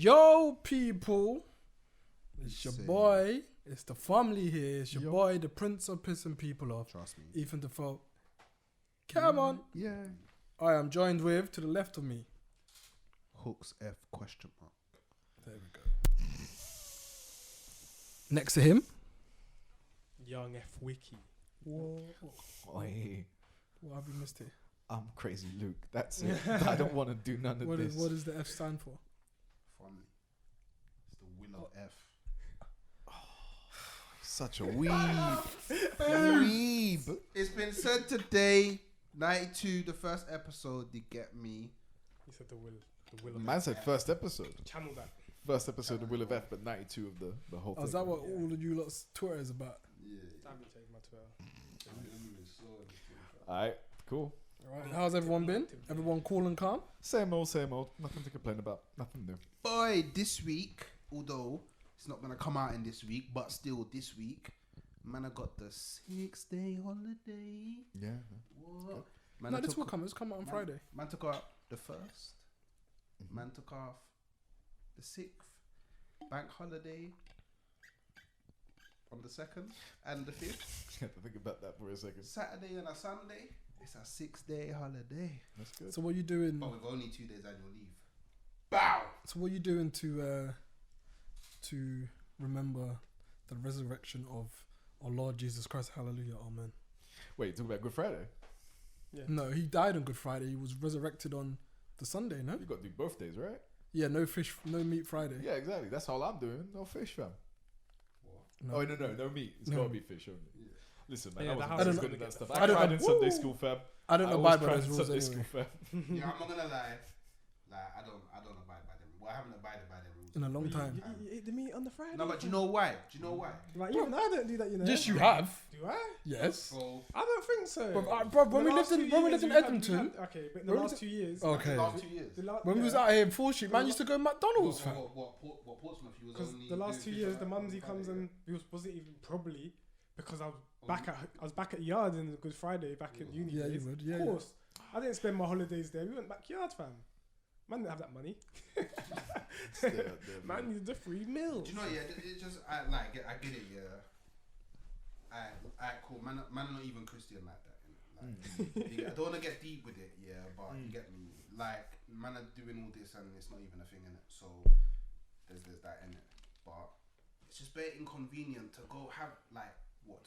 Yo, people. It's your Say. boy. It's the Fhumly here. It's your boy, the Prince of Pissing People Off. Trust me. Ethan Defoe. Come on. Yeah. I am joined with, to the left of me. Hooks F question mark. There we go. Next to him. Young F Wiki. Whoa. Oi, What have we missed here? I'm crazy Luke. That's it. I don't want to do none of What this. does the F stand for? Fhumly. It's the Willow F. Such a weeb. Weeb. It's been said today, 92, the first episode, you get me. He said the will of Man said first episode. Channel that. First episode of Will of F, but 92 of the whole thing. Oh, is that what all of you lot's Twitter is about? Yeah. Time to take my Twitter. Alright, cool. Alright, how's everyone been? Everyone cool and calm? Same old, same old. Nothing to complain about. Nothing new. Boy, this week, although it's not going to come out in this week, but still this week, man, I got the 6-day holiday. Yeah. What? No, this will come. It's come out on Friday. Man took out the 1st. Man took off the 6th. Bank holiday on the 2nd and the 5th. You have to think about that for a second. Saturday and a Sunday. It's a 6-day holiday. That's good. So what are you doing? But with only 2 days annual leave. Bow! So what are you doing to remember the resurrection of our Lord Jesus Christ? Hallelujah, amen. Wait, you talking about Good Friday? Yeah. No, he died on Good Friday. He was resurrected on the Sunday, no? You got to do both days, right? Yeah, no fish, no meat Friday. Yeah, exactly. That's all I'm doing. No fish, fam. No. Oh, no meat. It's No. got to be fish only. Yeah. Listen, man, Yeah, I the wasn't house very is good gonna at that get stuff. that. I I don't cried know. in Sunday Woo! school, fam. I don't I abide always by cried those in rules Sunday anyway. school, fam. Yeah, I'm not gonna lie. Like, I don't abide by them. Well, I haven't abided by them rules. In a long time. You ate the meat on the Friday. No, but do you know why? Do you know why? Like, even I don't do that, you know. Yes, you have. Do I? Yes. So, I don't think so. Bro, when The we lived last in 2 years, we had- Edmonton, okay, but in when the we last 2 years. Okay. the last 2 years. when we was out here in Full Street, man used to go McDonald's, fam. What Portsmouth? You was Because only the last 2 doing years, fish the on mumsy comes Friday, and we wasn't even probably because I was back at yard in Good Friday back at uni. Yeah, you days. would. Yeah, Of course, I didn't spend my holidays there. We went backyard, fam. Man didn't have that money. Stay out there, Man needed the free meal. Do you know? Yeah, it just I get it. Yeah. I cool. Man, not even Christian like that. Like, I don't want to get deep with it. Yeah, but you get me. Like, man are doing all this and it's not even a thing in it. So there's that in it. But it's just very inconvenient to go have to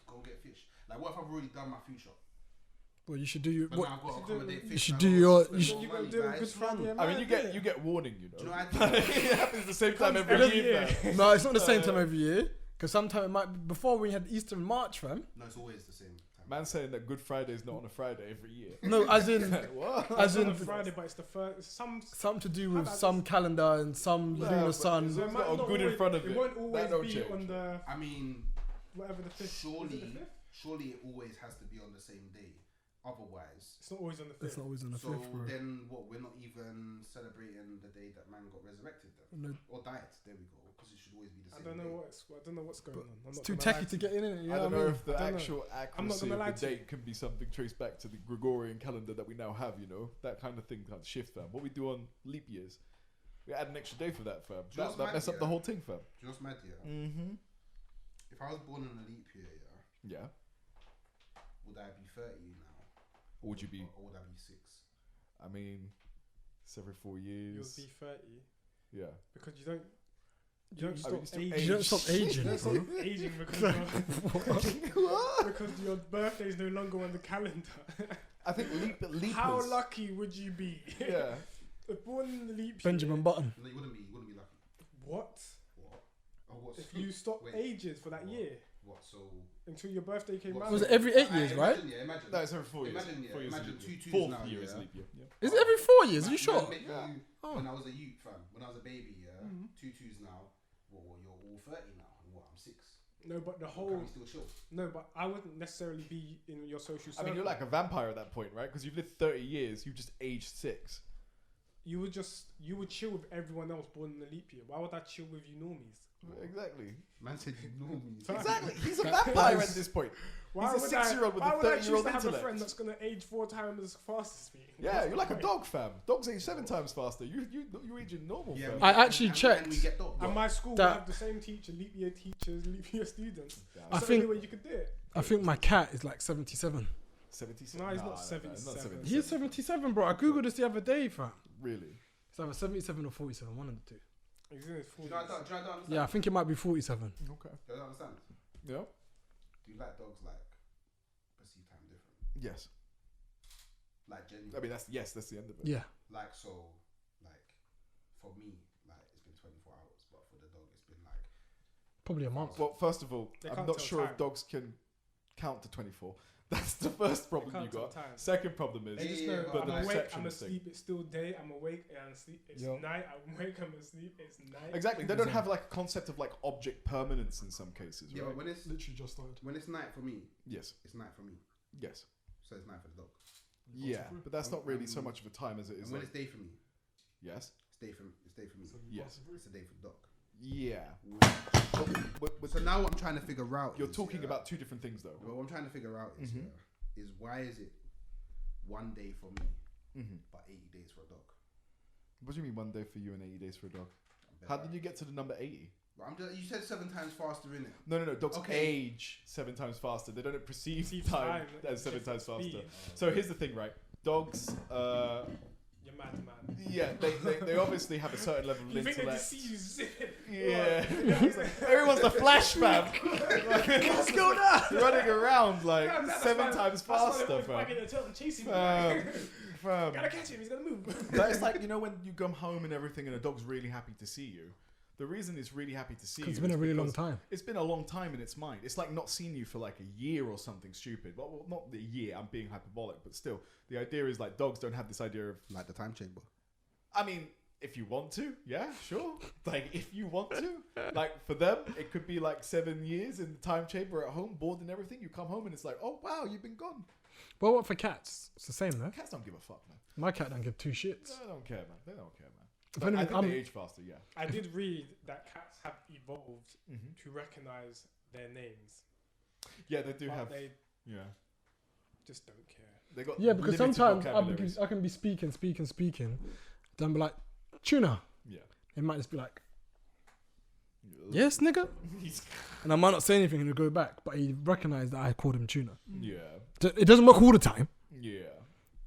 go get fish. Like, what if I've already done my food shop? Well, you should do your. But What, now I've got to You should do- accommodate you fish. should and do I've your- got to you spend should- more money, do it guys. Good Friday. I mean, you get warning, you know. Do you know what I it happens the same time Comes every every year, year. fam. no, it's not the same time every year. Because sometimes it might be before we had Easter in March, fam. No, it's always the same time. Man saying that Good Friday is not on a Friday every year. No, as in, What? as It's on in a Friday, but it's the first. It's some. something to do How with about some calendar and some Yeah, lunar but sun. it's So it got might a not good in always- front of it. It won't That always don't be change. on the I mean, whatever the fifth. Is it the fifth? surely it always has to be on the same day. Otherwise, It's not always on the It's fifth. not always on the so fifth, bro. then what? We're not even celebrating the day that man got resurrected, then, No, or died. There we go. Because it should always be the I same. don't know day. what's going on. I'm it's not too gonna tacky lie to you. get in it. You I know don't what I know mean? if the I don't know. actual I'm not accuracy gonna of lie the to you. date can be something traced back to the Gregorian calendar that we now have, you know? That kind of thing can't shift, fam. What we do on leap years, we add an extra day for that, fam. Do you know what's That mad, mess up yeah? the whole thing, fam. Do you know what's mad, yeah? Mm-hmm. If I was born in a leap year, yeah, Yeah. would I be 30 now? Or would you be, Or would I be 6? I mean, it's every 4 You'll years. be 30 Yeah. because you don't I mean, stop still aging. You don't stop aging, You don't bro. stop aging because your birthday is no longer on the calendar. I think leapers. How lucky would you be? Yeah. If born in the leap Benjamin year, Button. No, you wouldn't be lucky. what? What? Oh, what? If you stop Wait. ages for that What? year What? So. until your birthday came What, round? Was it every 8 years, right? Imagine, yeah, imagine. No, it's every 4 years. Imagine, yeah, 4 years is imagine leap 2 year. twos Fourth now, year is yeah. leap year. Yeah. Is it every 4 years? Are you Man sure? met Yeah. you Oh. When I was a youth, fam. When I was a baby, yeah. 2 twos now. What? You're all 30 now. And what? I'm 6. No, but the Can whole we still chill? no, but I wouldn't necessarily be in your social circle. I mean, you're like a vampire at that point, right? Because you've lived 30 years, you've just aged 6. you would chill with everyone else born in the leap year. Why would I chill with you normies? Exactly. Man said you know me. Exactly. He's a vampire at this point. Why He's a would 6-year-old with a why would I 30-year-old choose to have a intellect. friend that's gonna age 4 times as fast as me? Yeah, you're like a dog, fam. Dogs age 7 times faster. You aging normal, Yeah, fam. I actually and checked. we get dogs. And my school would That- have the same teacher, leap year teachers, leap year students. I So think- anyway, you could do it. I think my cat is like 77. 77. No, he's not He's 77. He is 77, bro. I googled this the other day, fam. Really? It's either 77 or 47, one of the two. He's in his Do you 40s. know what I don't understand? Yeah, I think it might be 47. Okay. Do you understand? Yeah. Do you like dogs like perceive time different? Yes. Like genuine. I mean, that's the end of it. Yeah. Like so, like for me, like it's been 24 hours, but for the dog, it's been like Probably a month. Well, first of all, They I'm can't not tell sure if time. dogs can count to 24. That's the first problem can't you tell got. time. Second problem is They just Yeah, know but I'm the awake, perception I'm thing. asleep, it's still day, I'm awake, I'm asleep, it's Yup. night, I'm awake, I'm asleep, it's night. exactly. They don't have like a concept of like object permanence in some cases, yeah. right? But when it's Literally just started. night for me, Yes. it's night for me. Yes. So it's night for the dog. Yeah, but that's not really so much of a time as it is. And when Like, it's day for me, yes. it's day for me. Yes. It's a day for the dog. Yeah. So now what I'm trying to figure out You're is, talking about two different things, though. Well, what I'm trying to figure out is, Mhm. is why is it one day for me, Mm-hmm. but 80 days for a dog? What do you mean 1 day for you and 80 days for a dog? How did you get to the number 80? Well, you said 7 times faster, innit? No. Dogs Okay. age 7 times faster. They don't perceive Perceive time time as 7 times different faster. speed. So here's the thing, right? Dogs, You're mad, man. yeah, they obviously have a certain level of You think they intellect. just see you zip? Yeah. Everyone's the flash fam. Let's go now. Running around like Fam, that's 7 why- times that's why faster, they're always fam. wagging their tail and chasing me. Fam. Gotta catch him, he's gonna move. But it's like, you know, when you come home and everything and a dog's really happy to see you. The reason it's really happy to see you Because it's been a is really long because time. It's been a long time in its mind. It's like not seeing you for like a year or something stupid. Well, not the year, I'm being hyperbolic, but still. The idea is like dogs don't have this idea of, Like the time chamber. I mean, if you want to, yeah, sure. Like if you want to. Like for them, it could be like 7 years in the time chamber at home, bored and everything. You come home and it's like, oh wow, you've been gone. Well, what for cats? It's the same, though. Cats don't give a fuck, man. My cat don't give two shits. They don't care, man. They don't care, man. If But I anything, think I'm- they age faster, yeah. I did read that cats have evolved Mm-hmm. to recognize their names. Yeah, they do But have. they Yeah, just don't care. they got. Yeah, because limited sometimes vocabularies. I can be speaking, then be like, tuna. Yeah. It might just be like, yes, nigga. And I might not say anything and he'll go back, but he recognised that I called him tuna. Yeah. It doesn't work all the time, Yeah.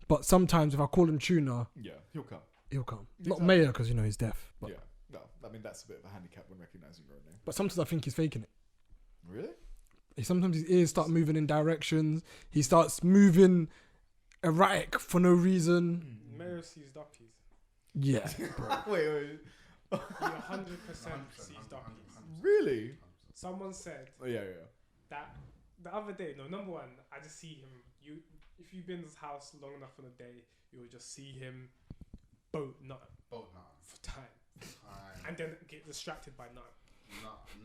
but sometimes if I call him tuna, Yeah. He'll come. he'll come. Not Exactly. Mayor, because, you know, he's deaf. But, Yeah. No, I mean that's a bit of a handicap when recognizing your own name. but sometimes I think he's faking it. Really? Sometimes his ears start moving in directions. He starts moving erratic for no reason. Mayo sees duckies. Yeah. wait. He 100% sees duckies. Really? Someone said Oh, yeah. that the other day. No, number one, I just see him. If you've been in his house long enough on a day, you will just see him boat nut Boat nut. for time, Time. and then get distracted by nut.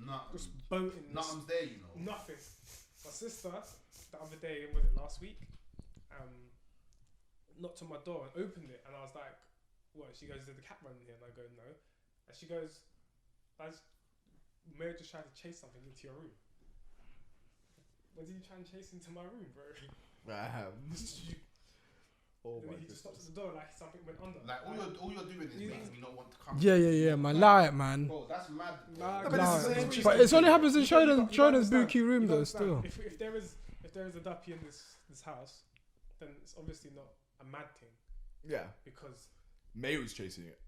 Nut. Just boating. Nothing's there, you know. Nothing. My sister, the other day, was it last week? Knocked on my door and opened it, and I was like, "What?" She goes, "Did the cat run in here?" And I go, "No." And she goes, "Mayor just tried to chase something into your room." What did you try and chase into my room, bro? Oh And my then he just stopped goodness. at the door like something went under. Like all you're doing is making me not want to come. Yeah, man. Lie it, man. Bro, that's mad. Nah, No, but this is Lie. interesting. But it's only happens in You don't Jordan's understand. bookie room, You don't though, understand. still. If there is a duppy in this house, then it's obviously not a mad thing Yeah. because Mayo's chasing it.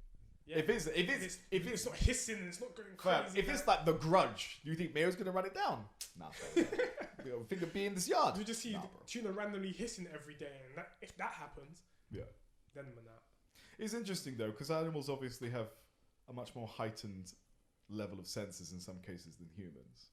yeah, If it's not hissing and it's not going fam, crazy. if it's like The Grudge, do you think Mayo's gonna run it down? Nah. Fam. You know, think of being in this yard. you just see Nah, the bro. tuna randomly hissing every day, and if that happens, Yeah. then man, It's interesting though, because animals obviously have a much more heightened level of senses in some cases than humans.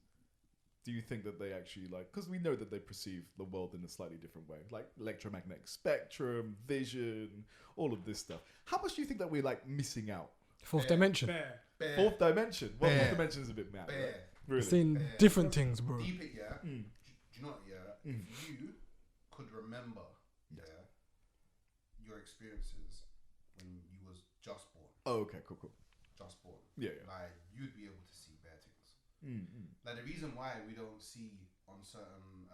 Do you think that they actually because we know that they perceive the world in a slightly different way, like electromagnetic spectrum, vision, all of this stuff. How much do you think that we're missing out? Fourth Yeah. dimension. bear. Bear. Fourth dimension. Well, Bear. fourth dimension is a bit mad. Bear. Right? Really? Seeing Yeah. different things, bro. Deep it, yeah. Mm. Do you know what, yeah? Mm. If you could remember, yeah, your experiences when you was Oh, okay, cool. just born. Yeah. Like you'd be able to see bare things. Mm-hmm. Like the reason why we don't see on certain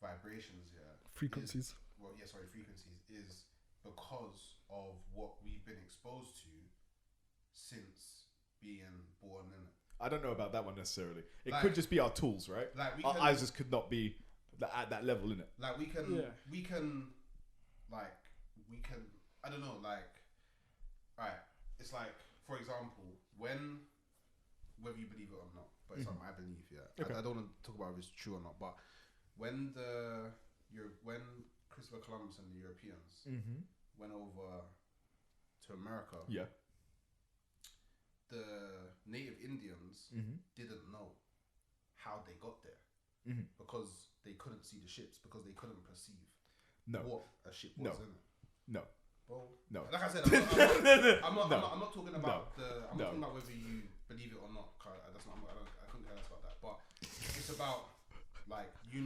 vibrations, Frequencies. frequencies is because of what we've been exposed to since being born in it. I don't know about that one necessarily. It Like- could just be our tools, right? Like we Our can, eyes just could not be at that level, innit? like we can, I don't know, like, alright, it's like, for example, whether you believe it or not, but it's something I believe, Okay. I don't want to talk about if it's true or not, but when Christopher Columbus and the Europeans went over to America, the native Indians didn't know how they got there because they couldn't see the ships, because they couldn't perceive what a ship was, No. Bro, No. like I said, I'm not talking about I'm not talking about whether you believe it or not. That's not. I couldn't care less about that. But it's about like you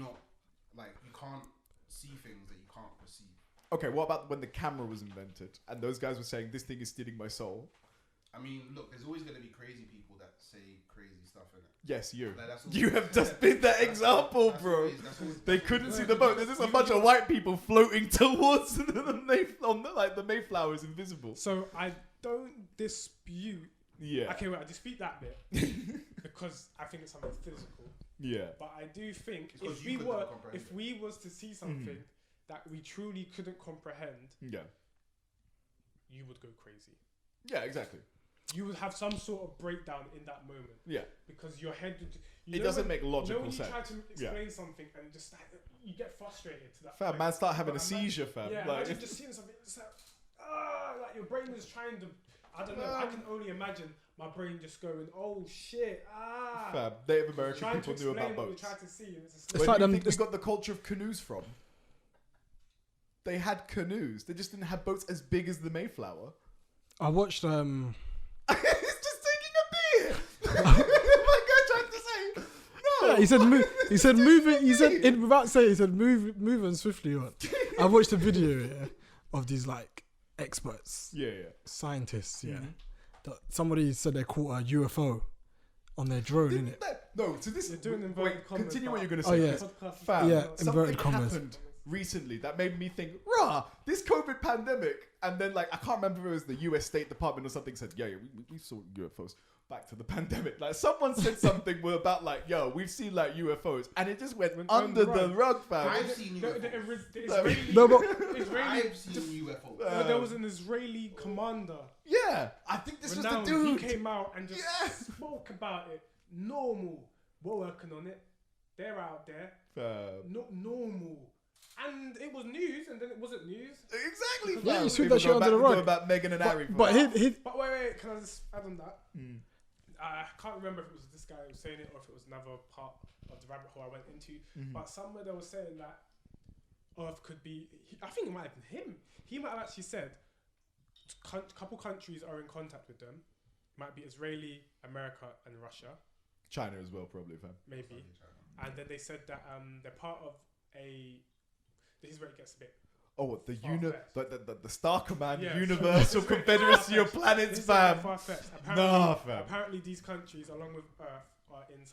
can't see things that you can't perceive. Okay, what about when the camera was invented and those guys were saying this thing is stealing my soul? I mean, look, there's always going to be crazy people that say crazy stuff in it. Yes, you. Like, You have just been that example, bro. They couldn't see the boat. There's just a bunch of white people floating towards the Mayflower is invisible. So I don't dispute. Yeah. Okay, I dispute that bit because I think it's something physical. Yeah. But I do think It's 'cause if you we couldn't were, comprehend if we was to see something that we truly couldn't comprehend, Yeah. you would go crazy. Yeah, exactly. You would have some sort of breakdown in that moment Yeah. because your head would. It doesn't make logical when sense. you try to explain something and just like, you get frustrated to that. Fam, point. man, start having a But seizure, fam. Yeah, Like, imagine just seeing something. It's like your brain is trying to. I don't know. I can only imagine my brain just going, "Oh shit, fam, Native American Trying people to knew explain about what we boats. tried to see. And it's just It's Where like do you them- think we got the culture of canoes from? They had canoes. They just didn't have boats as big as the Mayflower. I watched He's just taking a beer. My guy tried to say no. Yeah, he said move. He said move it. He said it without saying. He said move on swiftly. On. I watched a video of these like experts, Yeah. scientists. Yeah, that somebody said they caught a UFO on their drone. Didn't Innit? that, no, so this You're doing wait, inverted commas, continue what but- you're gonna Oh, say. yeah. 'cause, fam, Yeah, something inverted commas. happened recently that made me think, this COVID pandemic, and then like I can't remember if it was the US State Department or something said, we saw UFOs. Back to the pandemic, like someone said something about like, we've seen like UFOs, and it just went under the rug, fam. I've seen The UFOs. Israeli, No, but Israeli, I've seen UFOs. there was an Israeli commander. Yeah, I think this was the Renowned. dude. He came out and just Yeah. spoke about it. Normal. We're working on it. They're out there. Not normal. And it was news, and then it wasn't news. Exactly. Yeah, fam. you sweep People that shit go under back- the go rug. about Meghan and Harry. but he But wait, can I just add on that? I can't remember if it was this guy who was saying it or if it was another part of the rabbit hole I went into. But somewhere they were saying that Earth could be. I think it might have been him. He might have actually said a couple countries are in contact with them. Might be Israeli, America, and Russia. China as well, probably, fam. Maybe. And then they said that they're part of a. This is where it gets a bit. Oh, the Far-fetched. the Star Command, Yeah, Universal so- Confederacy of This Planets, is fam. far-fetched. Nah, fam. Apparently, these countries, along with Earth, are in in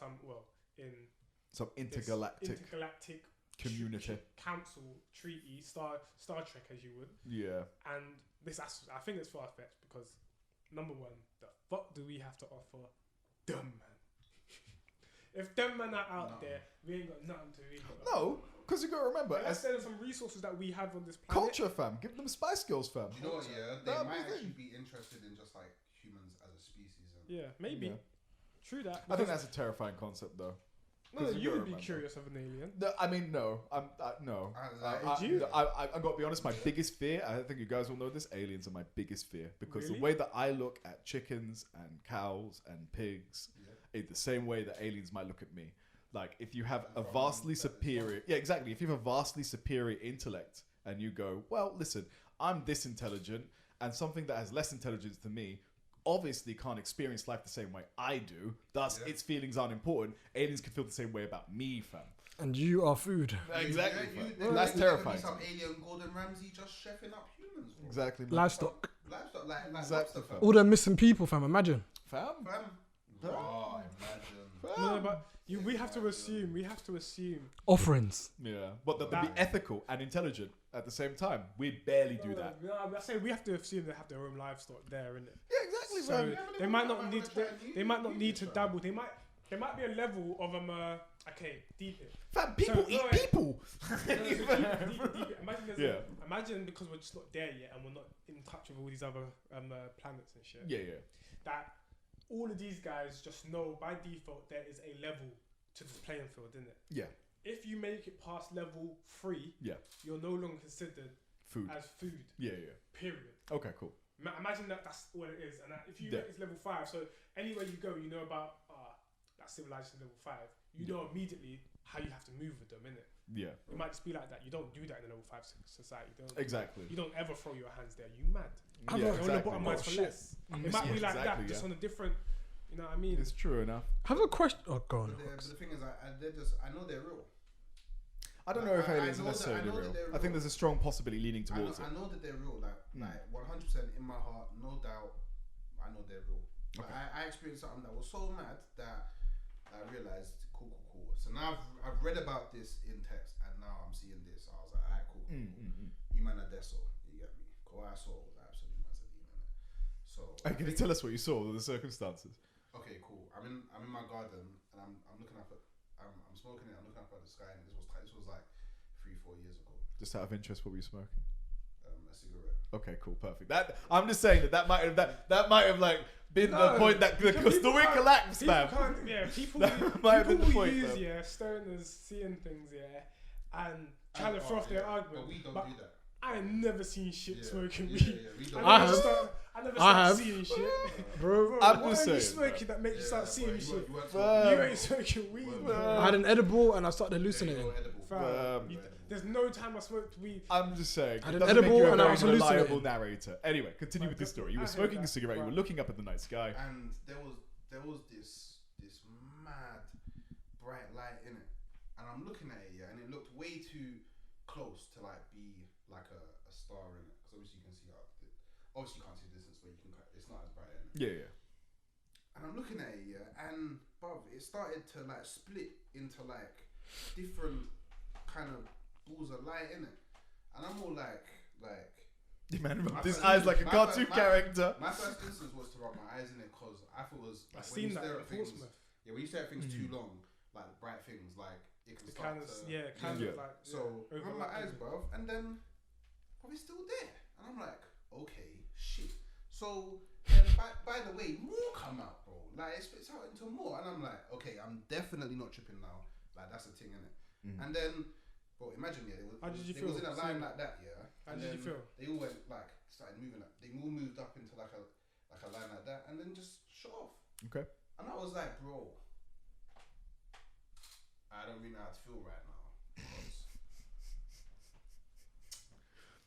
Some this intergalactic community. council treaty, Star Trek, as you would. Yeah. And this, I think it's far-fetched because number one, the fuck do we have to offer them, man? If them man are out there, we ain't got nothing to read. No, because you gotta remember, Let's as say there's some resources that we have on this planet. culture, fam. Give them Spice Girls, fam. Do you know what? Yeah, they That'd might be actually thing. be interested in just like humans as a species. And Yeah, maybe. Yeah. True that. I think because- that's a terrifying concept, though. no, 'cause you you would gotta be remember. curious of an alien. No, I mean, no. No. Would you? I got to be honest. My biggest fear. I think you guys will know this. Aliens are my biggest fear because Really? the way that I look at chickens and cows and pigs, is the same way that aliens might look at me. Like if you have a vastly superior, exactly. If you have a vastly superior intellect and you go, well, listen, I'm this intelligent, and something that has less intelligence than me obviously can't experience life the same way I do. Thus, its feelings aren't important. Aliens can feel the same way about me, fam. and you are food. Exactly. Yeah, fam. That's terrifying. Some alien Gordon Ramsay just chefing up humans. Bro. Exactly. Man. Livestock. Livestock, like Exactly, lobster, fam. fam. All the missing people, fam. Imagine. Fam. Oh, imagine. No, but we have to assume. Offerings. Yeah, but that they be That- ethical and intelligent at the same time. We barely do that. No, I say we have to assume they have their own livestock there, innit? Yeah, exactly, So fam. they might not need to. They might not need to dabble. There might be a level of okay, deep it. Fam, people So, eat no, people. Deep it. Imagine because we're just not there yet and we're not in touch with all these other planets and shit. Yeah. That all of these guys just know by default there is a level to this playing field, isn't it? Yeah. If you make it past level 3, Yeah. you're no longer considered Food. as food. Yeah. Period. Okay, cool. Imagine that's what it is, and that if you Yeah. make it level 5, so anywhere you go, you know about that civilization level 5. You know immediately how you have to move with them, innit? Yeah. It might just be like that. You don't do that in a level 5 society. Exactly. You don't ever throw your hands there. You mad? Yeah, You're on the exactly. bottom lines for shit. less. It might be like exactly, that, just yeah. on a different. You know what I mean? It's true enough. I have a question. Oh, go on. But the thing is, I know they're real. I don't know if I aliens are know that- necessarily I know that real. they're I think real. there's a strong possibility leaning towards I it. know that they're real. Like 100% in my heart, no doubt. I know they're real. But Okay. I experienced something that was so mad that I realized, cool. So now I've read about this in text, and now I'm seeing this. I was like, alright, cool. You man are deso. You get me? What I saw was absolutely massive, innit? So. Can you tell us what you saw, the circumstances? Okay, cool. I'm in my garden, and I'm looking up at. I'm smoking it. I'm looking up at the sky, and this was like 3-4 years ago. Just out of interest, what were you smoking? A cigarette. Okay, cool, perfect. That I'm just saying that might have like been the No, point that the because story people collapsed, People man. can't, yeah, people, That might have been people the will point, use fam. stoners seeing things, and trying to And- throw off their yeah, argument. But we don't But do that. I ain't never seen shit Yeah, smoking yeah, weed. yeah, we don't I do have. that. I never I started have. seeing shit. Bro, I'm what just are you saying, smoking that makes you start seeing but shit? you weren't Fam. You smoking. ain't smoking weed, Well, bro. I had an edible and I started There you hallucinating. go, edible. Fam, Um, there's no time I smoked weed. I'm just saying. I had It an doesn't make edible you a and I very was reliable hallucinating. narrator. Anyway, continue with this story. You I were heard smoking a that, cigarette. You were right. looking up at the night sky. And there was this mad bright light in it, and I'm looking at it, and it looked way too close to like be like a star in it, because obviously you can see obviously you can't see the distance, but you can. It's not as bright in it. Yeah. And I'm looking at it, and bruv, it started to like split into like different kind of balls of light in it, and I'm all like. Yeah, man, My this first eye's like a instinct- cartoon my- character. My first instance was to rub my eyes in it because I thought it was. I've Like, when you seen that stare in at things, Portsmouth. yeah, when you stare at things too long, like bright things, like it can The start kind of, to. kind Yeah. of like. So I rub my eyes, bruv, and then probably still there, and I'm like, okay, shit. So then, by the way, more come out, bro. Like it spits out into more, and I'm like, okay, I'm definitely not tripping now. Like that's the thing, innit? And then, bro, imagine How did you it was feel in a line seeing like that, yeah. How And did you then feel? They all went like started moving. They all moved up into like a line like that, and then just shut off. Okay. And I was like, bro, I don't really know how to feel right now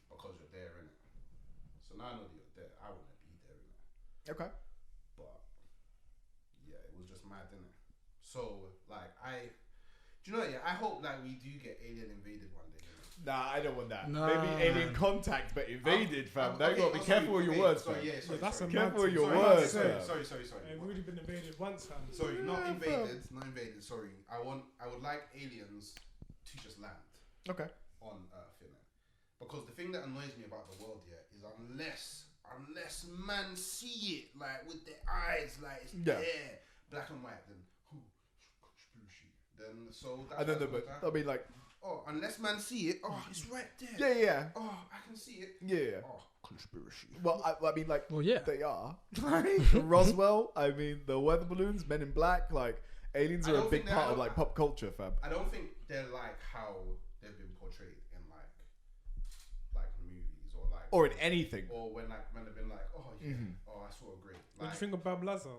because you're there, innit? So now I know that you're there. I want to be there, innit? Okay. But yeah, it was just mad, innit? So like do you know what? Yeah, I hope like we do get alien invaded one day. innit? Nah, I don't want that. Nah. Maybe alien contact, but invaded, fam. Now you Okay, gotta be oh, careful sorry, with your okay, words, sorry, fam. yeah, sorry, that's sorry. a Careful mad with your thing. words, Sorry, fam. Sorry. I've already been invaded once, fam. Sorry, not Yeah, invaded. Not invaded. Sorry. I would like aliens to just land Okay. on Earth, innit? Because the thing that annoys me about the world here is unless man see it like with their eyes, like it's Yeah. there, black and white, then conspiracy. Then so that's And then, what's but gonna I mean, like, oh, unless man see it, oh, it's right there. yeah. Oh, I can see it. Yeah. Oh, conspiracy. Well, I mean, like, Well, yeah. they are. Like, Roswell, I mean, the weather balloons, Men in Black, like, aliens I are a don't big think part they're- of, like, pop culture, fam. I don't think they're like how they've been portrayed in like movies or like Or in anything. or when they've been like, oh yeah, oh I saw a great. What do Like, you think of Bob Lazar?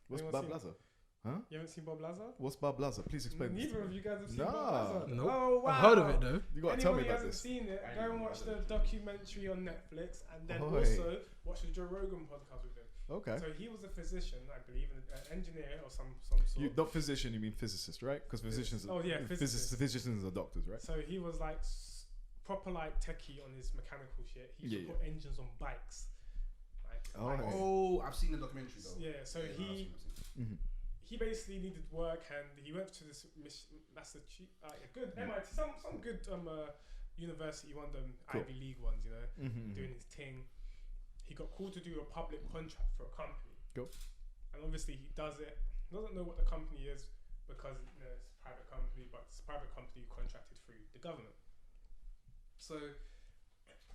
What's Anyone Bob seen- Lazar? Huh? You haven't seen Bob Lazar? What's Bob Lazar? Please explain this. Neither to of me. you guys have seen Nah. Bob Lazar. Nope. Oh wow! I've heard of it though. You gotta tell me Anybody about hasn't this. seen it, I go and didn't watch know the documentary on Netflix, and then Oi. also watch the Joe Rogan podcast with him. Okay. So he was a physician, I believe, an engineer or some sort. You not physician, you mean physicist, right? Because physicians. Oh, yeah, physicist. Physicians are doctors, right? So he was like proper like techie on his mechanical shit. He used to Yeah, put engines on bikes I've seen the documentary though. Yeah, so he basically needed work, and he went to this Massachusetts, a good MIT, some good university, one of them Ivy League ones, you know, doing his thing. He got called to do a public contract for a company. Cool. And obviously he does it. He doesn't know what the company is because it's a private company, but it's a private company contracted through the government. So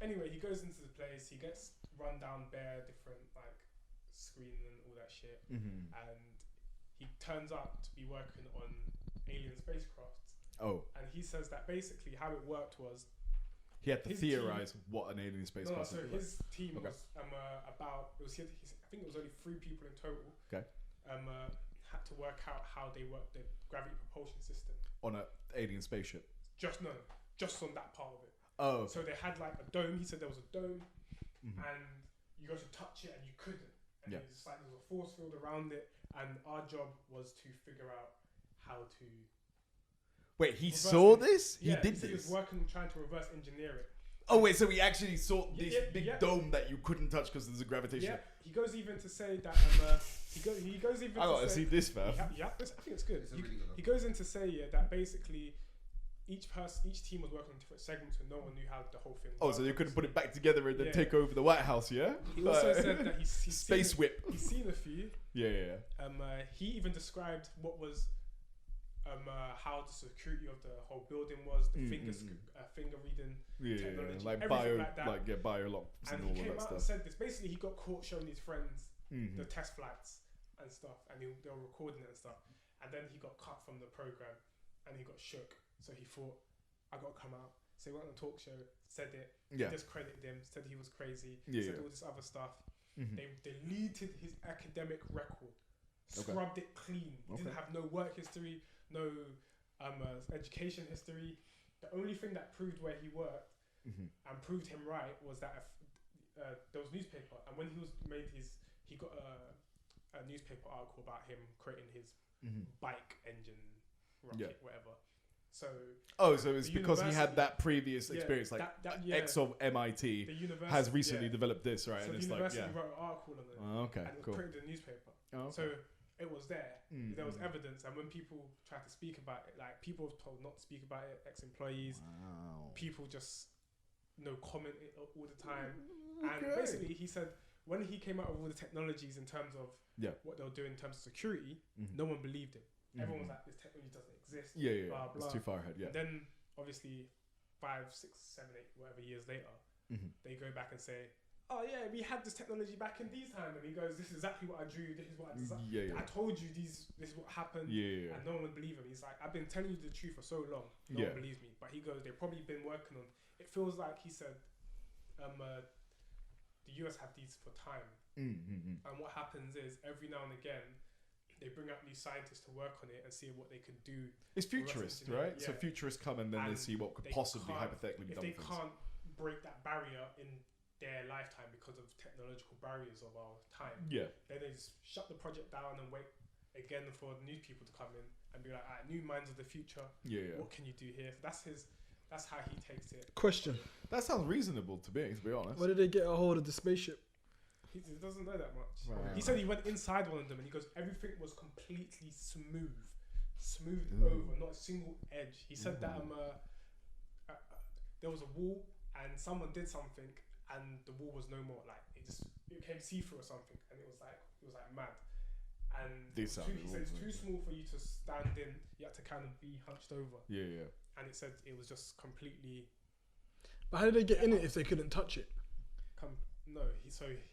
anyway, he goes into the place. He gets run down bare different like screen and all that shit, and he turns out to be working on alien spacecrafts. Oh. And he says that basically how it worked was he had to theorize what an alien spacecraft was. So his team Okay. was about, it was I think it was only 3 people in total. Okay. Had to work out how they work the gravity propulsion system. On an alien spaceship? Just on that part of it. Oh. Okay. So they had like a dome. He said there was a dome, and you go to touch it and you couldn't. And it's just like there was a force field around it, and our job was to figure out how to. Wait, he saw this? Yeah, he did he was working trying to reverse engineer it. Oh wait, so he actually saw this big yeah. dome that you couldn't touch because there's a gravitation. Yeah, he goes even to say that he goes even. I to gotta say, see this, man. Yeah, I think it's good. Really good he goes in to say that basically each team was working on different segments, and no one knew how the whole thing. Oh, so you couldn't put it back together and then take over the White House, yeah? He also said that he's Space seen, whip. He's seen a few. Yeah. He even described what was how the security of the whole building was, the finger reading technology, like everything like that. biolocks and and all he came that out stuff. and said this. Basically, he got caught showing his friends the test flights and stuff, and they were recording it and stuff. And then he got cut from the program, and he got shook. So he thought, I got to come out. So he went on a talk show, said it, discredited him, said he was crazy, said all this other stuff. They deleted his academic record, scrubbed it clean. He didn't have no work history, no education history. The only thing that proved where he worked and proved him right was that there was newspaper, and when he got a newspaper article about him creating his bike engine rocket, whatever. So so it's because he had that previous experience, like X of MIT has recently develeved this, right? So and the it's university like, wrote an article on it, and it was printed in the newspaper. So it was there. There was evidence, and when people tried to speak about it, like people were told not to speak about it. Ex-employees, people just comment it all the time. And basically, he said when he came out with all the technologies in terms of what they were doing in terms of security, no one believed him. Everyone was like, this technology doesn't exist. Blah, blah. It's too far ahead. And then obviously 5, 6, 7, 8, whatever years later, they go back and say, oh yeah, we had this technology back in these times. And he goes, this is exactly what I drew. This is what I designed. I told you this is what happened. And no one would believe him. He's like, I've been telling you the truth for so long. No one believes me. But he goes, they've probably been working on. It feels like he said, the US have these for time. And what happens is every now and again, they bring up new scientists to work on it and see what they can do. It's futurist, right? So futurists come and then they see what could possibly hypothetically be done. If they can't break that barrier in their lifetime because of technological barriers of our time, then they just shut the project down and wait again for new people to come in and be like, new minds of the future. What can you do here? So that's how he takes it. Question. That sounds reasonable to me, to be honest. Where did they get a hold of the spaceship? He doesn't know that much. Right. He said he went inside one of them and he goes, everything was completely smoothed over, not a single edge. He said that there was a wall and someone did something and the wall was no more. Like it became see-through or something, and it was like mad. And he said it's too small for you to stand in. You had to kind of be hunched over. And it said it was just completely. But how did they get in it if they couldn't touch it? No,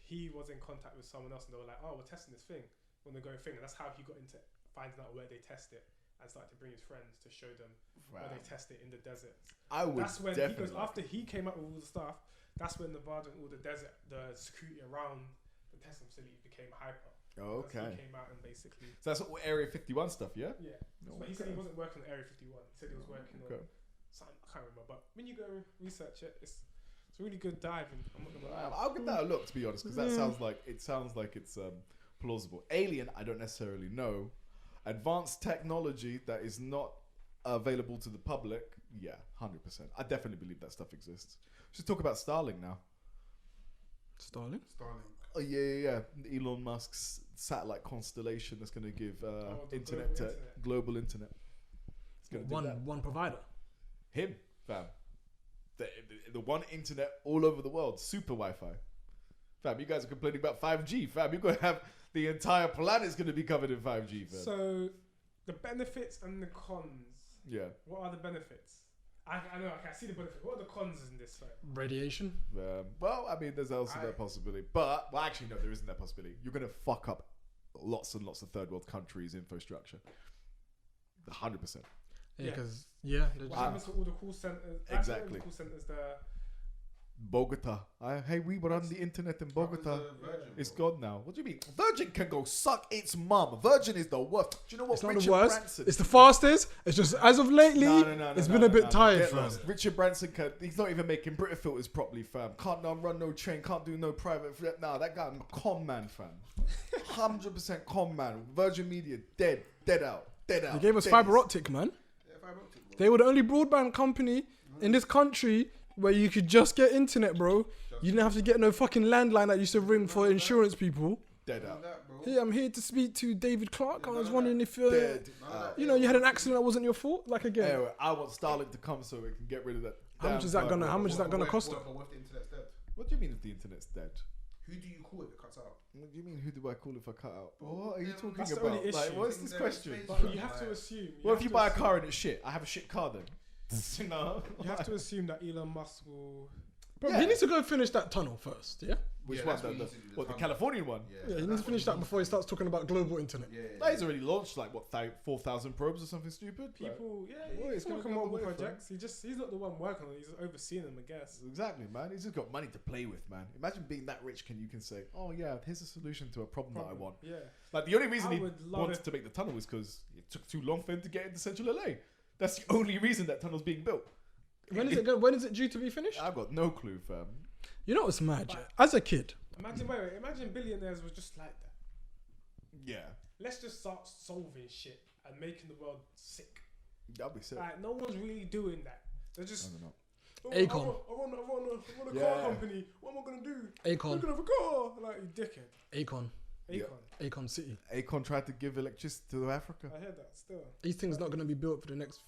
he was in contact with someone else, and they were like, "Oh, we're testing this thing." When they're going thing, and that's how he got into finding out where they test it, and started to bring his friends to show them where they test it in the desert. That's when he goes after he came up with all the stuff. That's when Nevada and all the desert, the security around the testing facility became hyper. He came out and basically. So that's all Area 51 stuff, yeah. Yeah, but he said he wasn't working on Area 51. He said he was working on something I can't remember. But when you go research it, it's a really good dive. I'm not gonna lie. I'll give that a look, to be honest, because that sounds like it's plausible. Alien, I don't necessarily know. Advanced technology that is not available to the public, 100%. I definitely believe that stuff exists. Let's just talk about Starlink now. Starlink? Oh yeah. Elon Musk's satellite constellation that's going to give internet to global internet. It's going to do that. One provider. Him, fam. The one internet all over the world, super Wi-Fi. Fam, you guys are complaining about 5G, fam. You're going to have the entire planet's going to be covered in 5G, fam. So, the benefits and the cons. Yeah. What are the benefits? I know, I see the benefits. What are the cons in this? Like? Radiation. Well, I mean, there's also that possibility. But, well, actually, no, there isn't that possibility. You're going to fuck up lots and lots of third world countries' infrastructure. 100%. Yeah, because what happens to all the call centers? Exactly. All the call centers there. Bogota. Hey, we were on the internet in Bogota. It's gone now. What do you mean? Virgin can go suck its mum. Virgin is the worst. Do you know what? It's not Richard the worst. Branson, it's the fastest. It's just as of lately, it's been a bit tired, fam. Richard Branson he's not even making Brita filters properly, fam. Can't run no train. Can't do no private. Nah, that guy, con man, fam. 100% con man. Virgin Media dead out. They gave us fiber optic, man. They were the only broadband company in this country where you could just get internet, bro. You didn't have to get no fucking landline that used to ring for insurance people. Dead out. Hey, I'm here to speak to David Clark. I was wondering if you had an accident that wasn't your fault. Like again, anyway, I want Starlink to come so we can get rid of that. How much is that gonna cost us? What do you mean if the internet's dead? Who do you call if it cuts out? What do you mean? Who do I call if I cut out? What are you talking That's the about? only issue. Like, what's this question? But you have to assume. Well, if you buy a car and it's shit, I have a shit car then. No. You have to assume that Elon Musk will. Bro, he needs to go finish that tunnel first, yeah? Which one? The Californian one? Yeah, he needs to finish that before he starts talking about global internet. He's already launched like 4,000 probes or something stupid. People, he's working gonna on multiple go away, projects. He's not the one working on it. He's just overseeing them, I guess. Exactly, man. He's just got money to play with, man. Imagine being that rich. You can say, oh yeah, here's a solution to a problem that I want. Yeah. Like the only reason he wanted to make the tunnel was because it took too long for him to get into central LA. That's the only reason that tunnel's being built. When is it due to be finished? I've got no clue, fam. You know what's mad? As a kid, imagine Billionaires was just like that. Yeah. Let's just start solving shit and making the world sick. That'll be sick. Like no one's really doing that. They're just. I don't know. Acorn. I want a car company. What am I gonna do? Acorn. I'm gonna have a car. Like you dickhead. Acorn City. Acorn tried to give electricity to Africa. I heard that still. These things not gonna be built for the next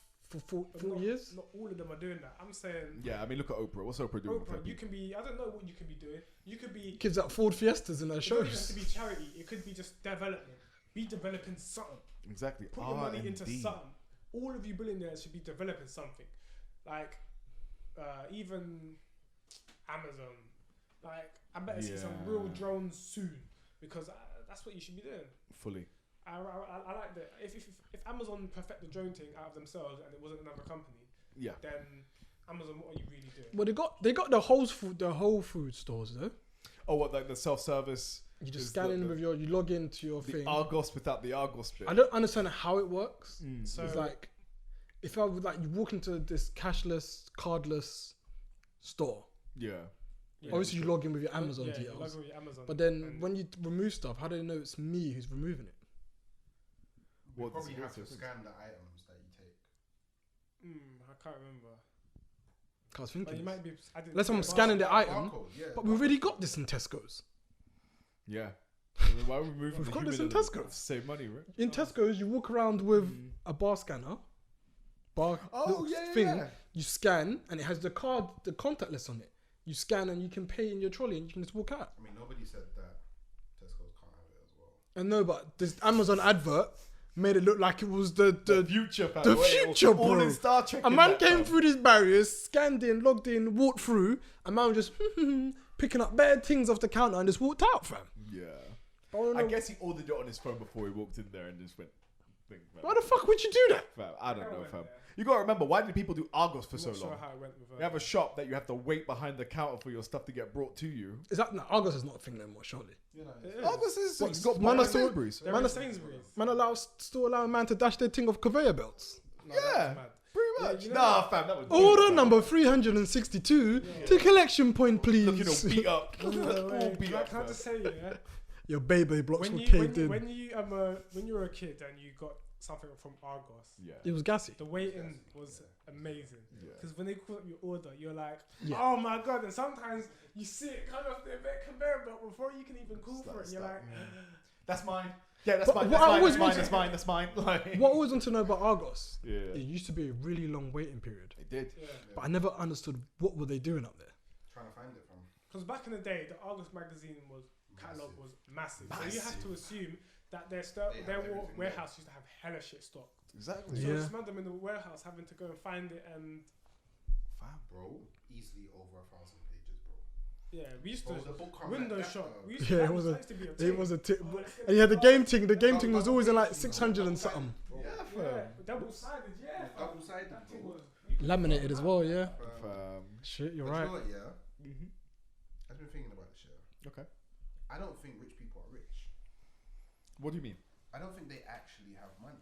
4 years. Not all of them are doing that. I'm saying. Yeah, I mean, look at Oprah. What's Oprah doing? Oprah, you can be. I don't know what you can be doing. You could be. Gives out Ford Fiestas in their It doesn't have shows. to be charity. It could be just development. Be developing something. Exactly. Put your money into something. All of you billionaires should be developing something. Like, even Amazon. Like, I better see some real drones soon because that's what you should be doing. Fully. I like that. If Amazon perfect the drone thing out of themselves and it wasn't another company, then Amazon, what are you really doing? Well, they got the whole food stores though. Oh, what, like the self-service? You just scan in with you log into your thing. Argos without the Argos bit. I don't understand how it works. So it's like, if I would you walk into this cashless, cardless store. Yeah. Obviously, you log in with your Amazon details. You log in with your Amazon. But then when you remove stuff, how do they know it's me who's removing it? You probably have to scan the items that you take. I can't remember. I was thinking. You might be. Unless I'm scanning the item. Barcode, But we've already got this in Tesco's. Yeah. I mean, why are we moving? We've got this in Tesco's. Save money, right? In Tesco's, you walk around with a bar scanner. Thing. You scan and it has the contactless on it. You scan and you can pay in your trolley and you can just walk out. I mean, nobody said that Tesco's can't have it as well. And no, but this Amazon advert made it look like it was the future, fam. the future, bro. All in Star Trek. A man came through these barriers, scanned in, logged in, walked through, and man was just picking up bad things off the counter and just walked out, fam. Yeah. I guess he ordered it on his phone before he walked in there and just went. Why the fuck would you do that? Fam, I don't know, fam. You gotta remember, why did people do Argos for so long? How it went with You have a shop that you have to wait behind the counter for your stuff to get brought to you. Is that Argos is not a thing no more, surely? Argos is What, got man, Sainsbury's. Man still allow a man to dash their thing off conveyor belts. Yeah, pretty much. you know Nah, fam, that was Order number 362 to collection point, please. looking all beat up. All beat up. Can I just say, your baby blocks were when caved you in. when you were a kid and you got something from Argos, Yeah. It was gassy. the waiting was amazing. Yeah. Because when they call up your order, you're like, Yeah. oh my god! And sometimes you see it kind of the conveyor belt before you can even call for it. You're like, That's mine. Yeah, that's But mine. what That's I mine. always That's mine. wanted- That's mine. That's mine. Like, What I always want to know about Argos, Yeah. it used to be a really long waiting period, They did. yeah. but I never understood what were they doing up there. Trying to find it from. Because back in the day, the Argos magazine catalog was massive. So you have to assume that their They have everything warehouse used to have hella shit stocked. Exactly. So Yeah. just imagine them in the warehouse having to go and find it, and Fam. Bro, easily over 1,000 pages, bro. yeah, we used Bro, to the book come window like that, shop. though. We used Yeah, to, it was a- that used to be a It thing. was a tip, Oh, let's get and you had the the game thing. The game Double- thing was double always in like page, 600 and double-sided, something. bro. Yeah, Yeah, fam. double sided, yeah. Double-sided, That thing bro. was Laminated as well, yeah. Fam. Shit, you're But right. you know what, yeah? Mhm. I've been thinking about this, yeah. Okay. I don't think rich people are rich. What do you mean? I don't think they actually have money.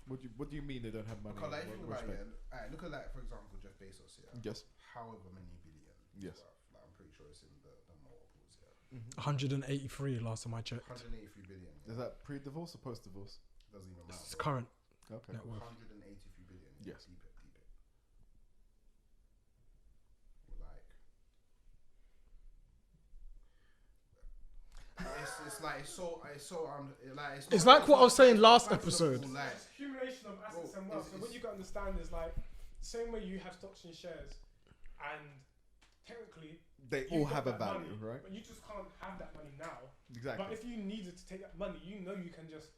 What do you mean they don't have money? Because like, in think what about it, respect? yeah. Alright, look at like, for example, Jeff Bezos, yeah. Yes. However many billion. Yes. Worth. Like, I'm pretty sure it's in the multiples, yeah. 183 last time I checked. 183 billion. Yeah. Is that pre-divorce or post-divorce? Doesn't even It's matter. current. Okay. Net worth. 183 billion. Yeah. Yes. Deep it. Like, it's like it's so like It's not- like what I was saying last fathomable, episode. Like, It's accumulation of assets Bro, and wealth. it's- So what you got to understand is like the same way you have stocks and shares, and technically They you all got have a that value, money, right? But you just can't have that money now. Exactly. But if you needed to take that money, you know you can just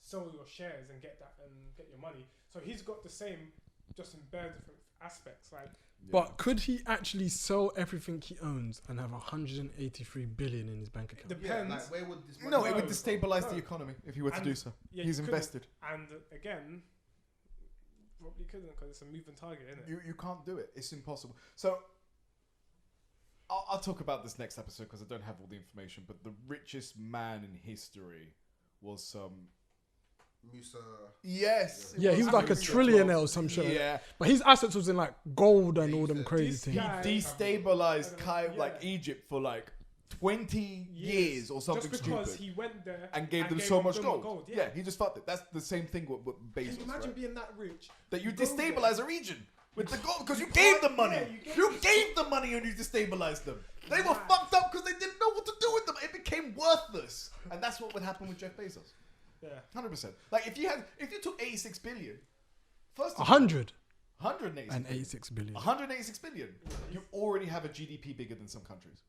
sell your shares and get that and get your money. So he's got the same, just in bare different aspects. Like But could he actually sell everything he owns and have 183 billion in his bank account? Depends. yeah, like where would this money No, it go would from? destabilize No. the economy if he were to And- do so. yeah, He's you couldn't. invested. And again, probably couldn't because it's a moving target, isn't it? You can't do it. It's impossible. So I'll talk about this next episode because I don't have all the information. But the richest man in history was Musa. yes. Yeah, he was like a Musa trillionaire 12. or some shit. Yeah, But his assets was in like gold and all them This crazy This things. guy- he destabilized Yeah. like Egypt for like 20 years or something just because stupid. he went there And gave them so much them gold. Yeah. Yeah, he just fucked it. That's the same thing with Can Bezos, you imagine right? being that rich? That you go there. destabilize a region with the gold because you gave them money. Yeah, you gave them money and you destabilized them. They were Right. fucked up because they didn't know what to do with them. It became worthless, and that's what would happen with Jeff Bezos. Yeah. 100%. Like if you took 86 billion, first of all, 100 186 and billion, 86 billion. 186 billion, you already have a GDP bigger than some countries.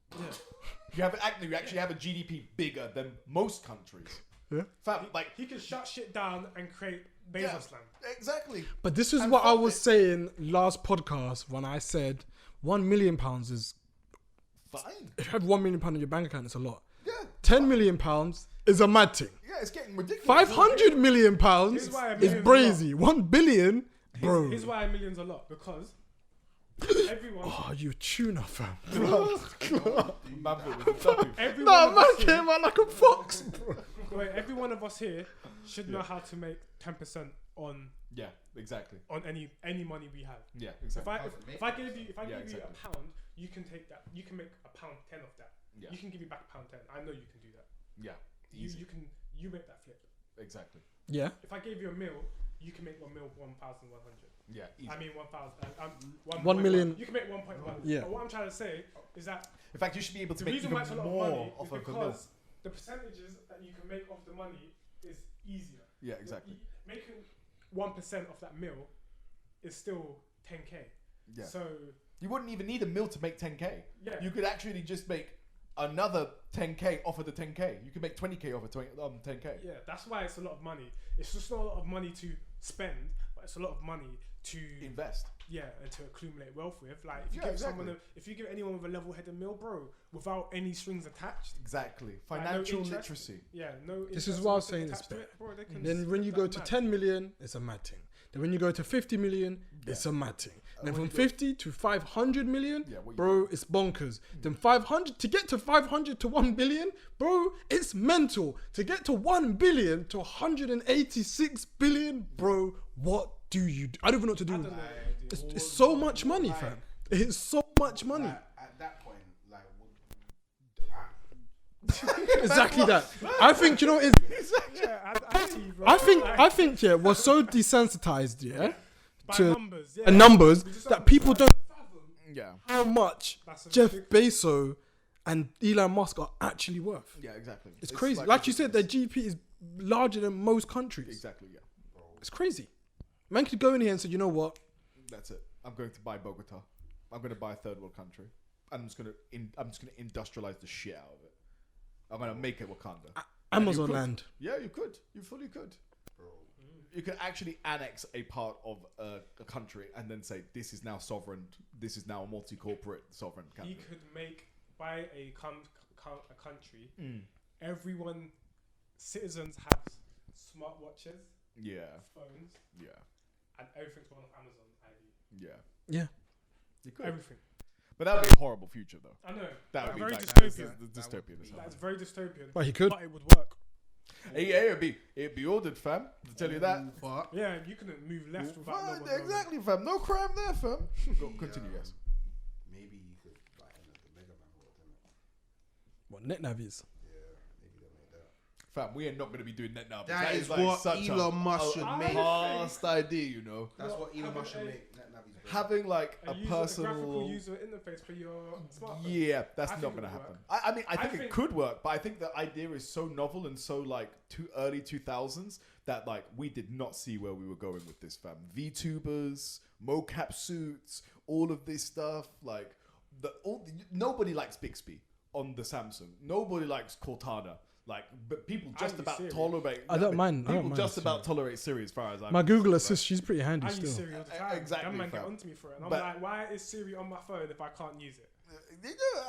Yeah. You actually have a GDP bigger than most countries. Yeah. Fam, like He can shut shit down and create Bezos yeah, land. exactly. But this is And what I fund was it. saying last podcast when I said £1 million is, Fine. if you have £1 million in your bank account, it's a lot. Yeah. £10 million is a mad thing. Yeah, it's getting ridiculous. £500 million Here's why a is million's a brazy. 1 billion, bro. Here's why a million's a lot, because everyone, Oh, you tuna fam. every Nah, one man of us came out like a fox, bro. wait, every one of us here should know how to make 10% on Yeah, exactly. any money we have. Yeah, If exactly. I give you Yeah, give exactly. you a pound, you can take that. You can make a pound 10 of that. Yeah. You can give me back a pound 10. I know you can do that. Yeah, You easy. you make that flip. Exactly. Yeah. If I gave you a meal, you can make 1 mil 1,100. Yeah, easy. I mean 1,000. 1 million. You can make 1.1. Yeah. But what I'm trying to say is that In fact, you should be able to the make reason even why it's a lot of more money off is of a meal. because the percentages that you can make off the money is easier. Yeah, exactly. Making 1% of that meal is still 10k. Yeah. So You wouldn't even need a meal to make 10k. yeah. You could actually just make another 10k off of the 10k. You could make 20k off of 10k. Yeah, that's why it's a lot of money. It's just not a lot of money to spend, but it's a lot of money to Invest. and to accumulate wealth with. Like if you Yeah, give exactly. if you give anyone with a level-headed meal, bro, without any strings attached, Exactly. no Financial interest. literacy. no. This interest is or what I was nothing saying is attached to bad. it, bro, they can Then when you flip go that to mad. 10 million, it's a mad thing. Then when you go to 50 million, it's a mad thing. Then when from you go- 50 to 500 million, Yeah, what you bro, it's bonkers. Then 500 to get to 500 to 1 billion, bro, it's mental. To get to 1 billion to 186 billion, bro, what do you do? I don't even know what to do. I don't know. It's so much money, fam. It's so much money. Like, at that point, like, Exactly that. I think, you know what it is? Yeah, I see, bro. I think, yeah, we're so desensitized, yeah, by to numbers, yeah. and numbers We just that people don't fathom Yeah. how much That's a Jeff big- Bezos and Elon Musk are actually worth. Yeah, exactly. It's crazy. Like you said, their GDP is larger than most countries. Exactly, yeah. It's crazy. Man could go in here and say, you know what? That's it. I'm going to buy Bogota. I'm going to buy a third world country. I'm just going to industrialize the shit out of it. I'm going to make it Wakanda. Amazon could. land. Yeah, you could. You fully could. You could actually annex a part of a country and then say, this is now sovereign. This is now a multi-corporate sovereign country. He could buy a country. Everyone, citizens have smartwatches, Yeah. phones, Yeah. and everything's on Amazon ID. Yeah. Yeah. You could. Everything. But that would be a horrible future, though. I know. That would be very like dystopian. dystopian as hell. That's very dystopian. But he could. But it would work. Yeah, it'd be ordered, fam. To tell you that. But Yeah, you couldn't move left without no one knowing. Exactly, fam. No crime there, fam. Go, continue, yes. maybe you could buy the Mega Man world, innit? What NetNav is? Yeah, maybe they'll make that. Fam, we are not going to be doing that now. That is like what such Elon Musk should a make. past idea, you know. That's what Elon having Musk should a- make. NetNavi's bro. Having like a graphical personal. user interface for your smartphone. Yeah, that's I not think going to it would happen. work. I mean, I I think it think- could work, but I think the idea is so novel and so like too early 2000s that like we did not see where we were going with this, fam. VTubers, mocap suits, all of this stuff. Like nobody likes Bixby on the Samsung. Nobody likes Cortana. Like, but people just use about Siri. tolerate. I don't mind. I People don't mind just Siri. about tolerate Siri as far as I'm. My Google concerned, Assist, she's pretty handy I use still. Siri all the time. Exactly, That man get fam. onto me for it. And I'm But- like, why is Siri on my phone if I can't use it?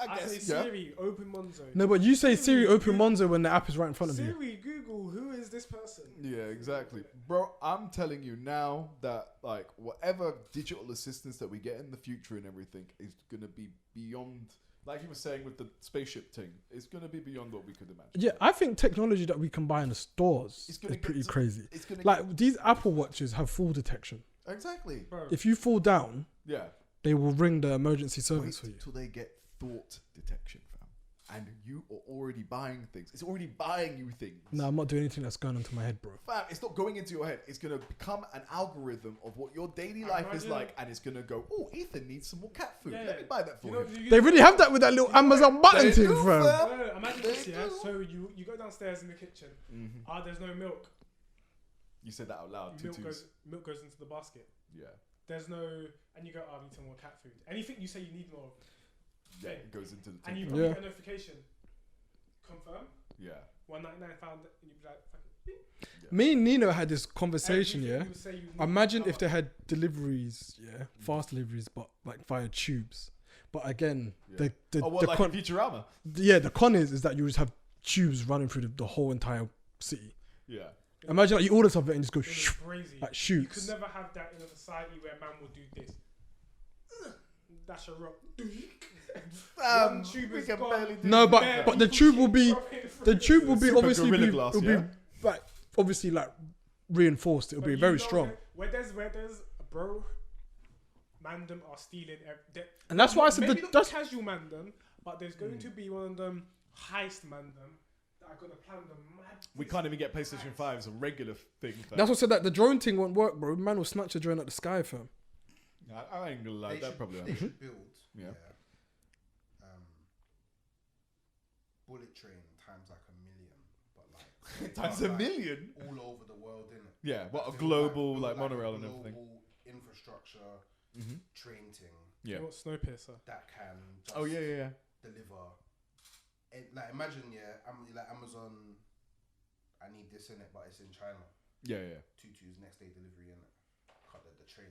I I say, guess. Yeah. Siri, open Monzo. No, but you say Siri, open Google- Monzo when the app is right in front of you. Siri, Google, who is this person? Yeah, exactly. Bro, I'm telling you now that like whatever digital assistance that we get in the future and everything is gonna be beyond, like you were saying with the spaceship thing, it's gonna be beyond what we could imagine. Yeah, I think technology that we can buy in the stores It's is gonna get pretty to- crazy. It's gonna Like these Apple Watches have fall detection. exactly. Bro, If you fall down, Yeah. they will ring the emergency service for Wait you. till they get thought detection, fam, and you are already buying things. It's already buying you things. No, I'm not doing anything that's going into my head, bro. Fam, it's not going into your head. It's going to become an algorithm of what your daily life is Imagine- like, and it's going to go, oh, Ethan needs some more cat food. Yeah, Let me buy that for you know, him. They really have that with that little Amazon button They thing, do, fam. fam. No, imagine this, They yeah. do. So you go downstairs in the kitchen. There's no milk. You said that out loud. Milk Tutus. goes into the basket. Yeah. There's no, and you go, I need some more cat food. Anything you say you need more of, Yeah, it goes into the and you thing. probably Yeah. get a notification. Confirm. Yeah. 199 found, and you'd be like, fucking beep. Me and Nino had this conversation, Everything yeah. you say you need Imagine to if they had deliveries, yeah, fast deliveries, but like via tubes. But again, Yeah. the Oh, what, the like con, in Futurama? yeah, the con is that you just have tubes running through the whole entire city. Yeah. Imagine like you order something and just go It was shoo, crazy. like You could shoots. never have that in a society where man will do this. Dash a rock. One tube we is can gone. barely do No, Bare but the people tube will keep be dropping through. the tube will be Super obviously Gorilla be, Glass, it'll yeah? be like obviously like reinforced. It'll But be you very know strong. that where there's bro, mandem are stealing. And that's why I said maybe that not that's the casual mandem, but there's going to be one of them heist mandem that are gonna plan the mad. We can't even get PlayStation 5s, a regular thing. Fam. that's what said that the drone thing won't work, bro. Man will snatch a drone at the sky, fam. I ain't gonna lie, They that should- probably they won't. should build. Yeah. Bullet train times like 1 million, but like Times but a like million? all over the world, innit? Yeah, what a Build global build like a monorail and everything. global infrastructure Mm-hmm. train thing Yeah. You want Snowpiercer? that can just Oh yeah. deliver. Like imagine, like Amazon. I need this in it, but it's in China. Yeah. Tutu's next day delivery in it. Cut the train.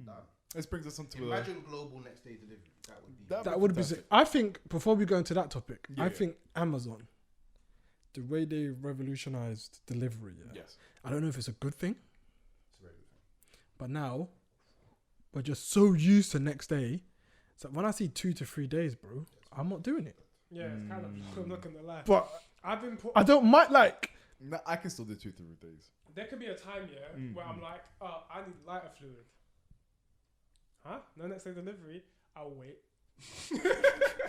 Done. This brings us on to Imagine global next day delivery. That would be. That would be sick. I think before we go into that topic, Yeah, I yeah. think Amazon, the way they revolutionized delivery, yes. I don't know if it's a good thing, It's a very good thing. but now we're just so used to next day. So when I see 2 to 3 days, bro, I'm not doing it. Yeah, it's kind of. I'm not gonna lie. But I've been put. I don't mind like No, I can still do 2-3 days. There could be a time, where I'm like, oh, I need lighter fluid. Huh? No next day delivery. I'll wait.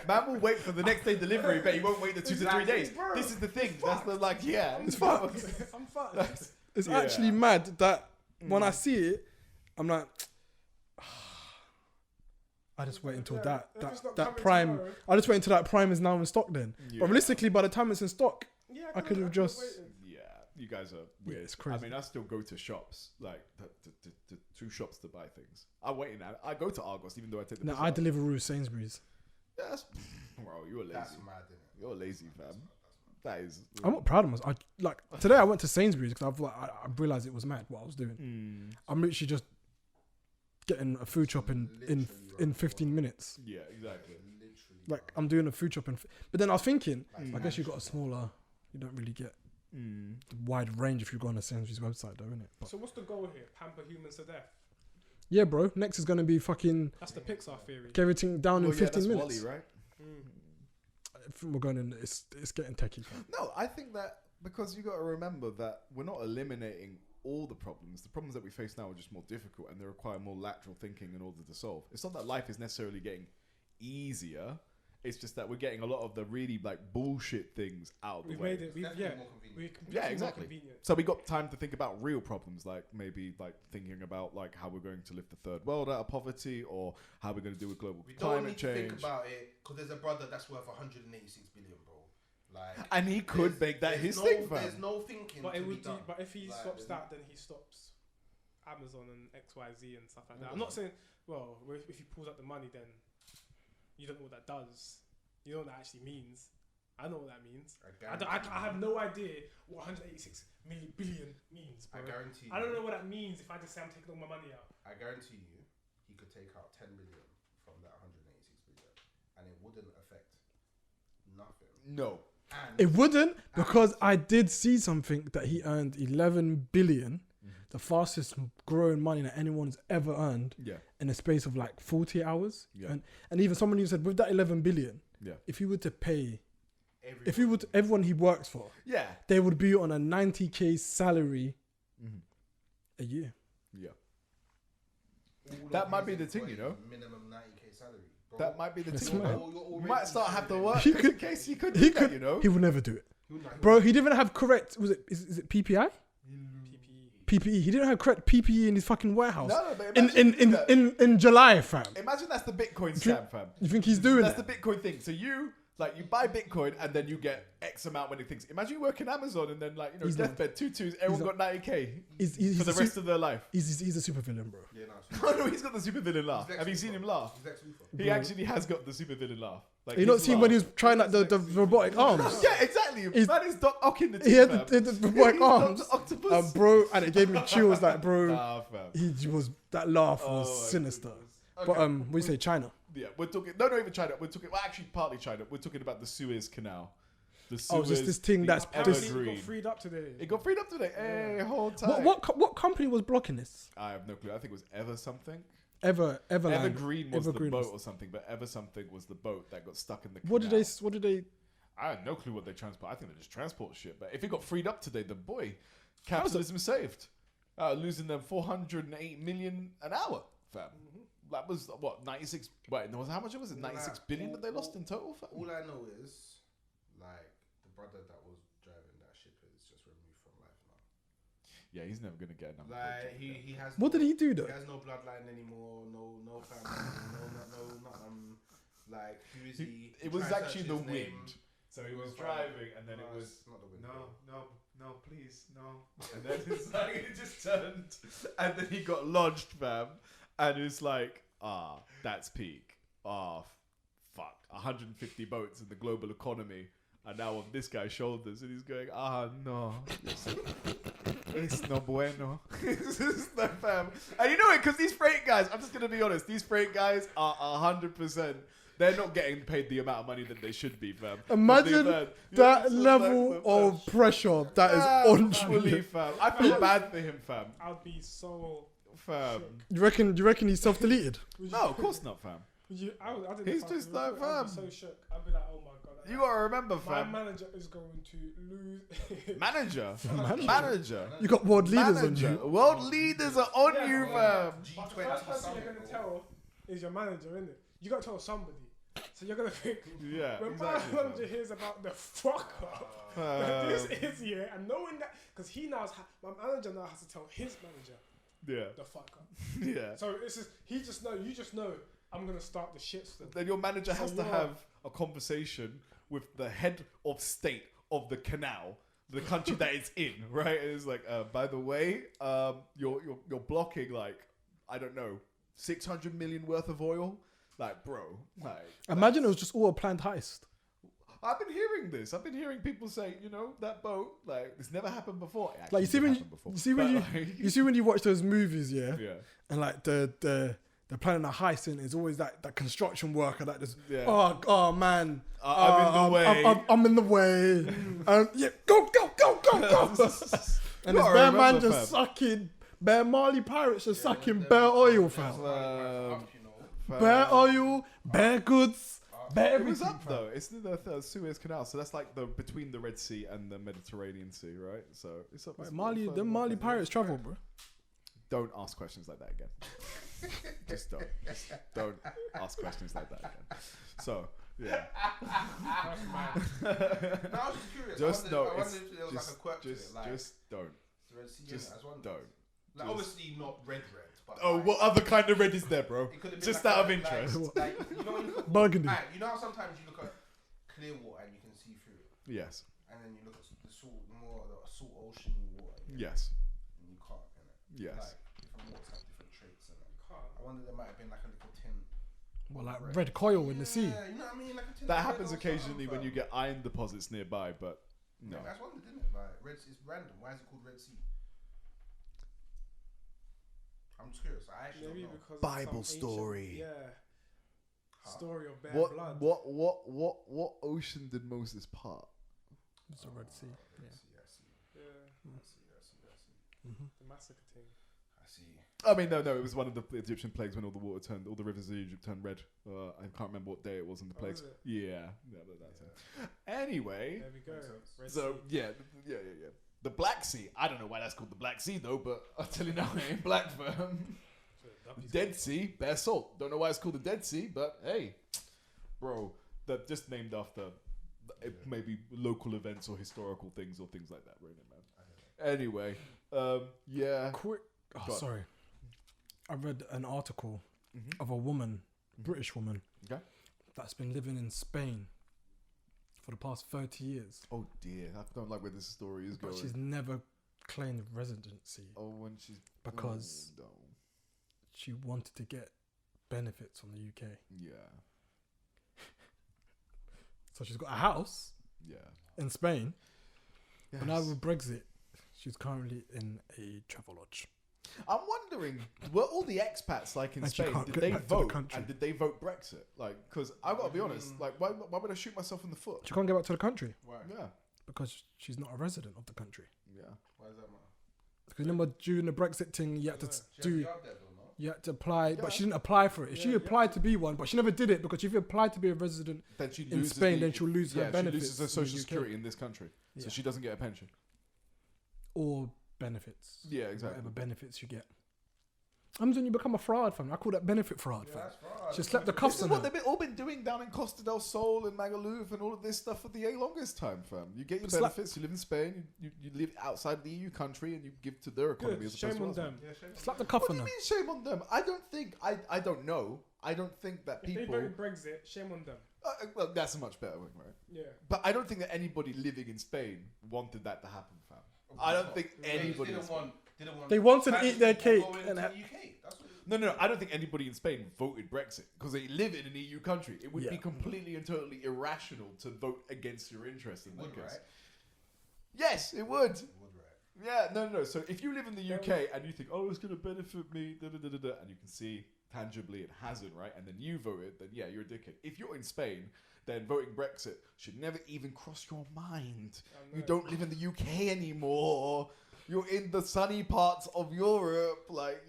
Man will wait for the next day delivery, but he won't wait the 2 to 3 days. Bro, This is the thing. That's the It's fucked. I'm fucked. It's Yeah. actually mad that when I see it, I'm like, I just wait until Yeah, if it's not that coming prime. tomorrow- I just wait until that prime is now in stock. Then, Yeah. but realistically, by the time it's in stock, Yeah, I could have just. waited. Yeah, you guys are weird. it's crazy. I mean, I still go to shops, like to shops to buy things. I wait in that. I go to Argos, even though I take the. No, piss I out. deliver through Sainsbury's. Yeah, that's, bro, you're lazy. That's mad, isn't it? You're lazy, fam. That is. I'm not proud of myself. Today I went to Sainsbury's because I realized it was mad what I was doing. I'm literally just getting a food shop in 15 minutes. Yeah, exactly. Literally. Like I'm doing a food shop but then I was thinking, I guess you got a smaller. You don't really get the wide range if you go on a Sainsbury's website, though, innit? But So what's the goal here? Pamper humans to death. yeah, bro. Next is gonna be fucking That's the Pixar theory. get everything down in 15 that's minutes. Wally, right? I think we're going in. It's getting techie. No, I think that because you got to remember that we're not eliminating all the problems. The problems that we face now are just more difficult and they require more lateral thinking in order to solve. It's not that life is necessarily getting easier. It's just that we're getting a lot of the really like bullshit things out of the We've way. made it. Definitely more convenient. Yeah, exactly. More convenient. So we got time to think about real problems, like maybe like thinking about like how we're going to lift the third world out of poverty, or how we're going to deal with global We don't climate need change. to think about it because there's a brother that's worth 186 billion, bro. Like, And he could make that his there's thing, There's fam. no thinking. But to it be would. done. But if he Like, stops there's- that, then he stops Amazon and XYZ and stuff like that. I'm not saying. Well, if he pulls out the money, then you don't know what that does. You know what that actually means. I know what that means. I have no idea what 186 billion means, bro. I guarantee. I don't know what that means if I just say I'm taking all my money out. I guarantee you, he could take out 10 million from that 186 billion, and it wouldn't affect nothing. No. And It wouldn't, because I did see something that he earned 11 billion, the fastest growing money that anyone's ever earned Yeah. in a space of like 40 hours. Yeah. And even someone who said with that 11 billion, Yeah. if you were to pay, everyone, if you would, everyone he works for, Yeah. they would be on a 90k salary a year. Yeah. all That of might his be the thing, you employees, know? Minimum 90k salary. Bro. That might be the That's thing. mad. You might start have to work He just could- in case he could He do that, could, you know? he would never do it, He'll not- bro. He didn't have correct. Was it? Is it PPI? PPE. PPE. He didn't have correct PPE in his fucking warehouse No, but in imagine that. in July, fam. Imagine that's the Bitcoin You think- scam, fam. You think he's doing That's that? the Bitcoin thing. So you buy Bitcoin and then you get X amount when it thinks. Imagine you work in Amazon and then He's not- deathbed, 2 everyone not- got 90k He's for the a rest of their life. He's a super villain, bro. Yeah, Oh no, he's got the super villain laugh. He's Have you Lex seen him Luthor. laugh? He's Lex Luthor. He actually has got the super villain laugh. Like You not his seen when he laugh. was trying out the robotic arms? Yeah, exactly. He's- Man is Doc Ock in the team, He had fam. the robotic He's arms, Dr. Octopus. bro, and it gave me chills. Like, bro, Nah, fam. he was that laugh was Oh, my sinister. goodness. But Okay. what do you say, China? Yeah, we're talking. No, not even China. We're talking. Well, actually, partly China. We're talking about the Suez Canal. The Oh, just this thing the that's Apparently just- it evergreen. got freed up today. It got freed up today. Hey, hold tight. What company was blocking this? I have no clue. I think it was Ever something. Everland. Evergreen was Evergreen the was- boat or something, but Ever something was the boat that got stuck in the canal. What did they? I had no clue what they transport. I think they just transport shit. But if it got freed up today, then boy, capitalism saved. Losing them 408 million an hour, fam. That was what 96. Wait, no, how much was it? 96 billion that they lost in total, fam. All I know is, like, the brother that was driving that ship is just removed from life now. Yeah, he's never gonna get another. Like, project, he has. What did he do though? He has no bloodline anymore. No family. no. Like, who is he? It was Try to actually search the his name. wind. So he was driving, and then it was it's not the wind. no, please, no. And then it's like it just turned, and then he got lodged, fam. And it's like, that's peak. Fuck, 150 boats in the global economy are now on this guy's shoulders, and he's going, no, it's no bueno. It's just no, fam. And you know it, because these freight guys, I'm just gonna be honest, these freight guys are 100%. They're not getting paid the amount of money that they should be, fam. Imagine that level of pressure that is on Fully, you. fam. I feel bad for him, fam. I'd be so. Fam. You reckon he's self-deleted? No, of course not, fam. I didn't He's fuck just with like, it. I'd be fam. so shook. I'd be like, oh my god. You gotta remember, My fam. manager is going to lose. Manager. You got world leaders on Manager. you. World leaders are on Yeah, you, but- fam. But the first person you're going to tell is your manager, isn't it? You got to tell somebody. So you're gonna think, Yeah, when exactly. my manager hears about the fuck up that this is, yeah, and knowing that, because he now, my manager now has to tell his manager Yeah. the fuck up. Yeah. So it's just, you just know, I'm gonna start the shitstorm. Then your manager has to you're- have a conversation with the head of state of the canal, the country that it's in, right? And it's like, by the way, you're blocking like, I don't know, 600 million worth of oil. Like, bro, like, Imagine it was just all a planned heist. I've been hearing this. I've been hearing people say, you know, that boat, like, this never happened before. It Like you see actually when happened before. you see when But, you like, you see when you watch those movies, yeah, yeah. and like the planning a heist and it's always that construction worker that just Yeah. oh man, I'm in the way. I'm in the way. Yeah, go. And this Gotta bear man remember, just fam. sucking bear Marley pirates just sucking bear oil, fam. Bear oil, bear goods, bear It was everything. up though. It's in the Suez Canal, so that's like the between the Red Sea and the Mediterranean Sea, right? So it's up. Right, it's Marley, further them up Marley there. pirates travel, bro. Don't ask questions like that again. Just don't. Just don't ask questions like that again. So yeah. That's mad. No, I was just curious. Just I no. wondered It's if there was like a quirk to it. Like, just don't. the Red Sea, Just I was wondering. don't. Like, Just- obviously not red, but Oh, like, what other kind of red is there, bro? it could have been Just like out of a- interest. Like, you know when you look Burgundy. Alright, you know how sometimes you look at clear water and you can see through it, Yes. and then you look at the salt, the salt oceany water, Yes. and you can't. Innit? Yes. Like different waters have different traits, and Can't. I wonder there might have been like a little tint. Well, like red coil in the sea. Yeah, you know what I mean? Like a tint That of red happens or occasionally something, when you fam. get iron deposits nearby, but no. Yeah, that's wondered, didn't it? Like Red Sea, it's random. Why is it called Red Sea? I'm just curious. I actually Maybe don't know. because Bible of some ancient- story. Yeah. Story of bear What blood. what ocean did Moses part? It's the Red Sea. Red Yeah. Sea, I see. Yeah. I see. The massacre thing. I see. I mean, no, it was one of the Egyptian plagues when all the rivers of Egypt turned red. I can't remember what day it was in the Oh, plagues. is it? Yeah, that's it. Anyway, There we go. Makes sense. Red so Sea. yeah. The Black Sea. I don't know why that's called the Black Sea though, but I'll tell you now, it ain't black, fam. So Duffy's Dead Sea, bare salt. Don't know why it's called the Dead Sea, but hey, bro, they're just named after maybe local events or historical things or things like that, really, man. Anyway, yeah. Quick. Oh, Go on. sorry. I read an article Mhm. of a woman, British woman, Okay. that's been living in Spain for the past 30 years, Oh dear, I don't like where this story is but going. she's never claimed residency Oh, when she's because oh, no. she wanted to get benefits from the UK. Yeah, So she's got a house yeah. in Spain, Yes. but now with Brexit, she's currently in a travel lodge. I'm wondering, were all the expats like in And she Spain? can't Did get they back to the vote? country. And did they vote Brexit? Like, because I gotta be honest, like, why would I shoot myself in the foot? She can't get back to the country Why? Yeah, because she's not a resident of the country. yeah. Why does that matter? Because remember during the Brexit thing, you had to She has a do. yard there though, no? You had to apply, Yeah. but she didn't apply for it. If she applied to be one, but she never did it because if you apply to be a resident Then she in loses Spain, then she'll lose her she benefits. loses her in the social UK. security in this country, so Yeah. she doesn't get a pension. Or benefits. Yeah, exactly. Whatever benefits you get. I'm when you become a fraud, fam. I call that benefit fraud, Yeah, fam. that's fraud. She slapped the This cuffs is on what her. they've all been doing down in Costa del Sol and Magaluf and all of this stuff for the longest time, fam. You get your Slap- benefits, you live in Spain, you live outside the EU country, and you give to their economy Good. as opposed Shame to on us. them. Yeah, shame on Slap the them. cuff What on do her. you mean shame on them? I don't think I don't know. I don't think that If they people. voted Brexit, shame on them. Well, that's a much better one, right? Yeah. But I don't think that anybody living in Spain wanted that to happen, fam. I don't think They just anybody. didn't want. They wanted to Spanish eat their people cake going and to have- the UK. That's what. No. I don't think anybody in Spain voted Brexit because they live in an EU country. It would be Yeah. completely and totally irrational to vote against your interests in It that would, case. right? Yes, it would. It would, right? Yeah, no. So if you live in the UK and you think, oh, it's going to benefit me, and you can see tangibly it hasn't, right? And then you voted, then yeah, you're a dickhead. If you're in Spain, then voting Brexit should never even cross your mind. I You know. don't live in the UK anymore. You're in the sunny parts of Europe. Like,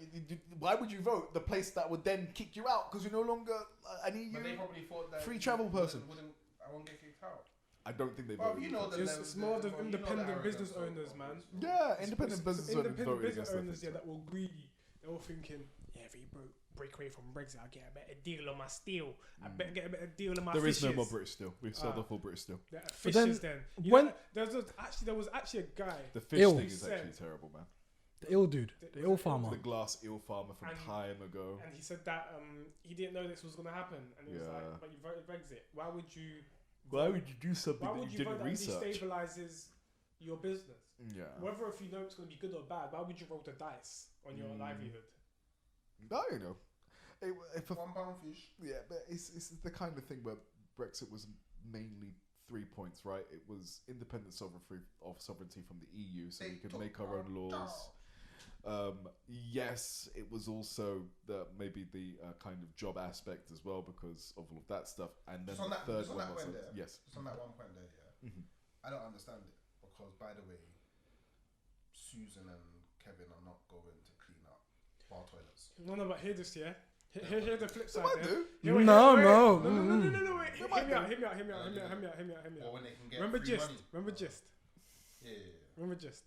why would you vote the place that would then kick you out because you're no longer an EU? But they probably thought that free travel person. I won't get kicked out. I don't think they Well, voted. you know the It's more of the independent business owners, man. yeah, independent business owners Independent voted business against owners, that. yeah, that will greedy they're all thinking, yeah, if you break away from Brexit, I'll get a better deal on my steel. I better get a better deal on my There fishes. is no more British steel. We've sold off all British steel. Yeah, But then fishes then. You when- know, there was actually a guy. The fish Ew. thing is Said- actually terrible, man. The ill dude, the ill farmer. The glass eel farmer from And- time ago. And he said that he didn't know this was going to happen. And he was Yeah. like, but you voted Brexit. Why would you Why would you do something Why that would you you didn't vote that research? destabilizes your business? Yeah. Whether if you know it's going to be good or bad, why would you roll the dice on your livelihood? I don't know. If a, £1 fish. yeah, but it's the kind of thing where Brexit was mainly 3 points, right? It was independent sovereignty from the EU, so They we could took make our own our laws. Yes, it was also maybe the kind of job aspect as well because of all of that stuff. And then Just on the that, third just on one that was point there. yes. Just on that one point there, yeah. Mhm. I don't understand it because, by the way, Susan and Kevin are not going to clean up bar toilets. No, but hear this, yeah? Hear the flip side. might yeah? do. Hear what- No, hear- no. wait. No, wait. They might Hear me out. Hear me out. Or when they can get Remember free Gist? money. Remember Gist? Yeah. Remember Gist?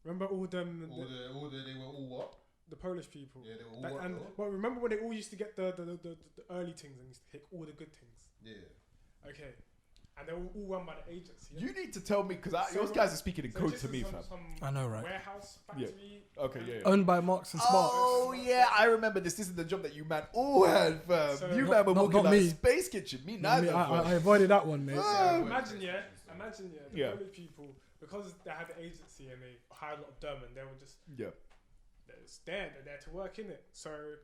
Remember all them, They were all what? the Polish people? Yeah, they were all That- what? and though? well, remember when they all used to get the early things and used to take all the good things? Yeah. Okay. And they were all run by the agency. yeah? You need to tell me because So- those guys are speaking in So code Gist to is me, some- fam. some I know, right? Warehouse factory. Okay, yeah. Owned by Marks and Sparks. Oh yeah, I remember this. This is the job that you man all had, fam. So- you man were Not- walking not like me. a space kitchen. Me I, neither. I fam. avoided that one, mate. Ah. Imagine, the Yeah. Polish people, because they had the agency and they hired a lot of them and they were just, Yeah. they're there to work in it. So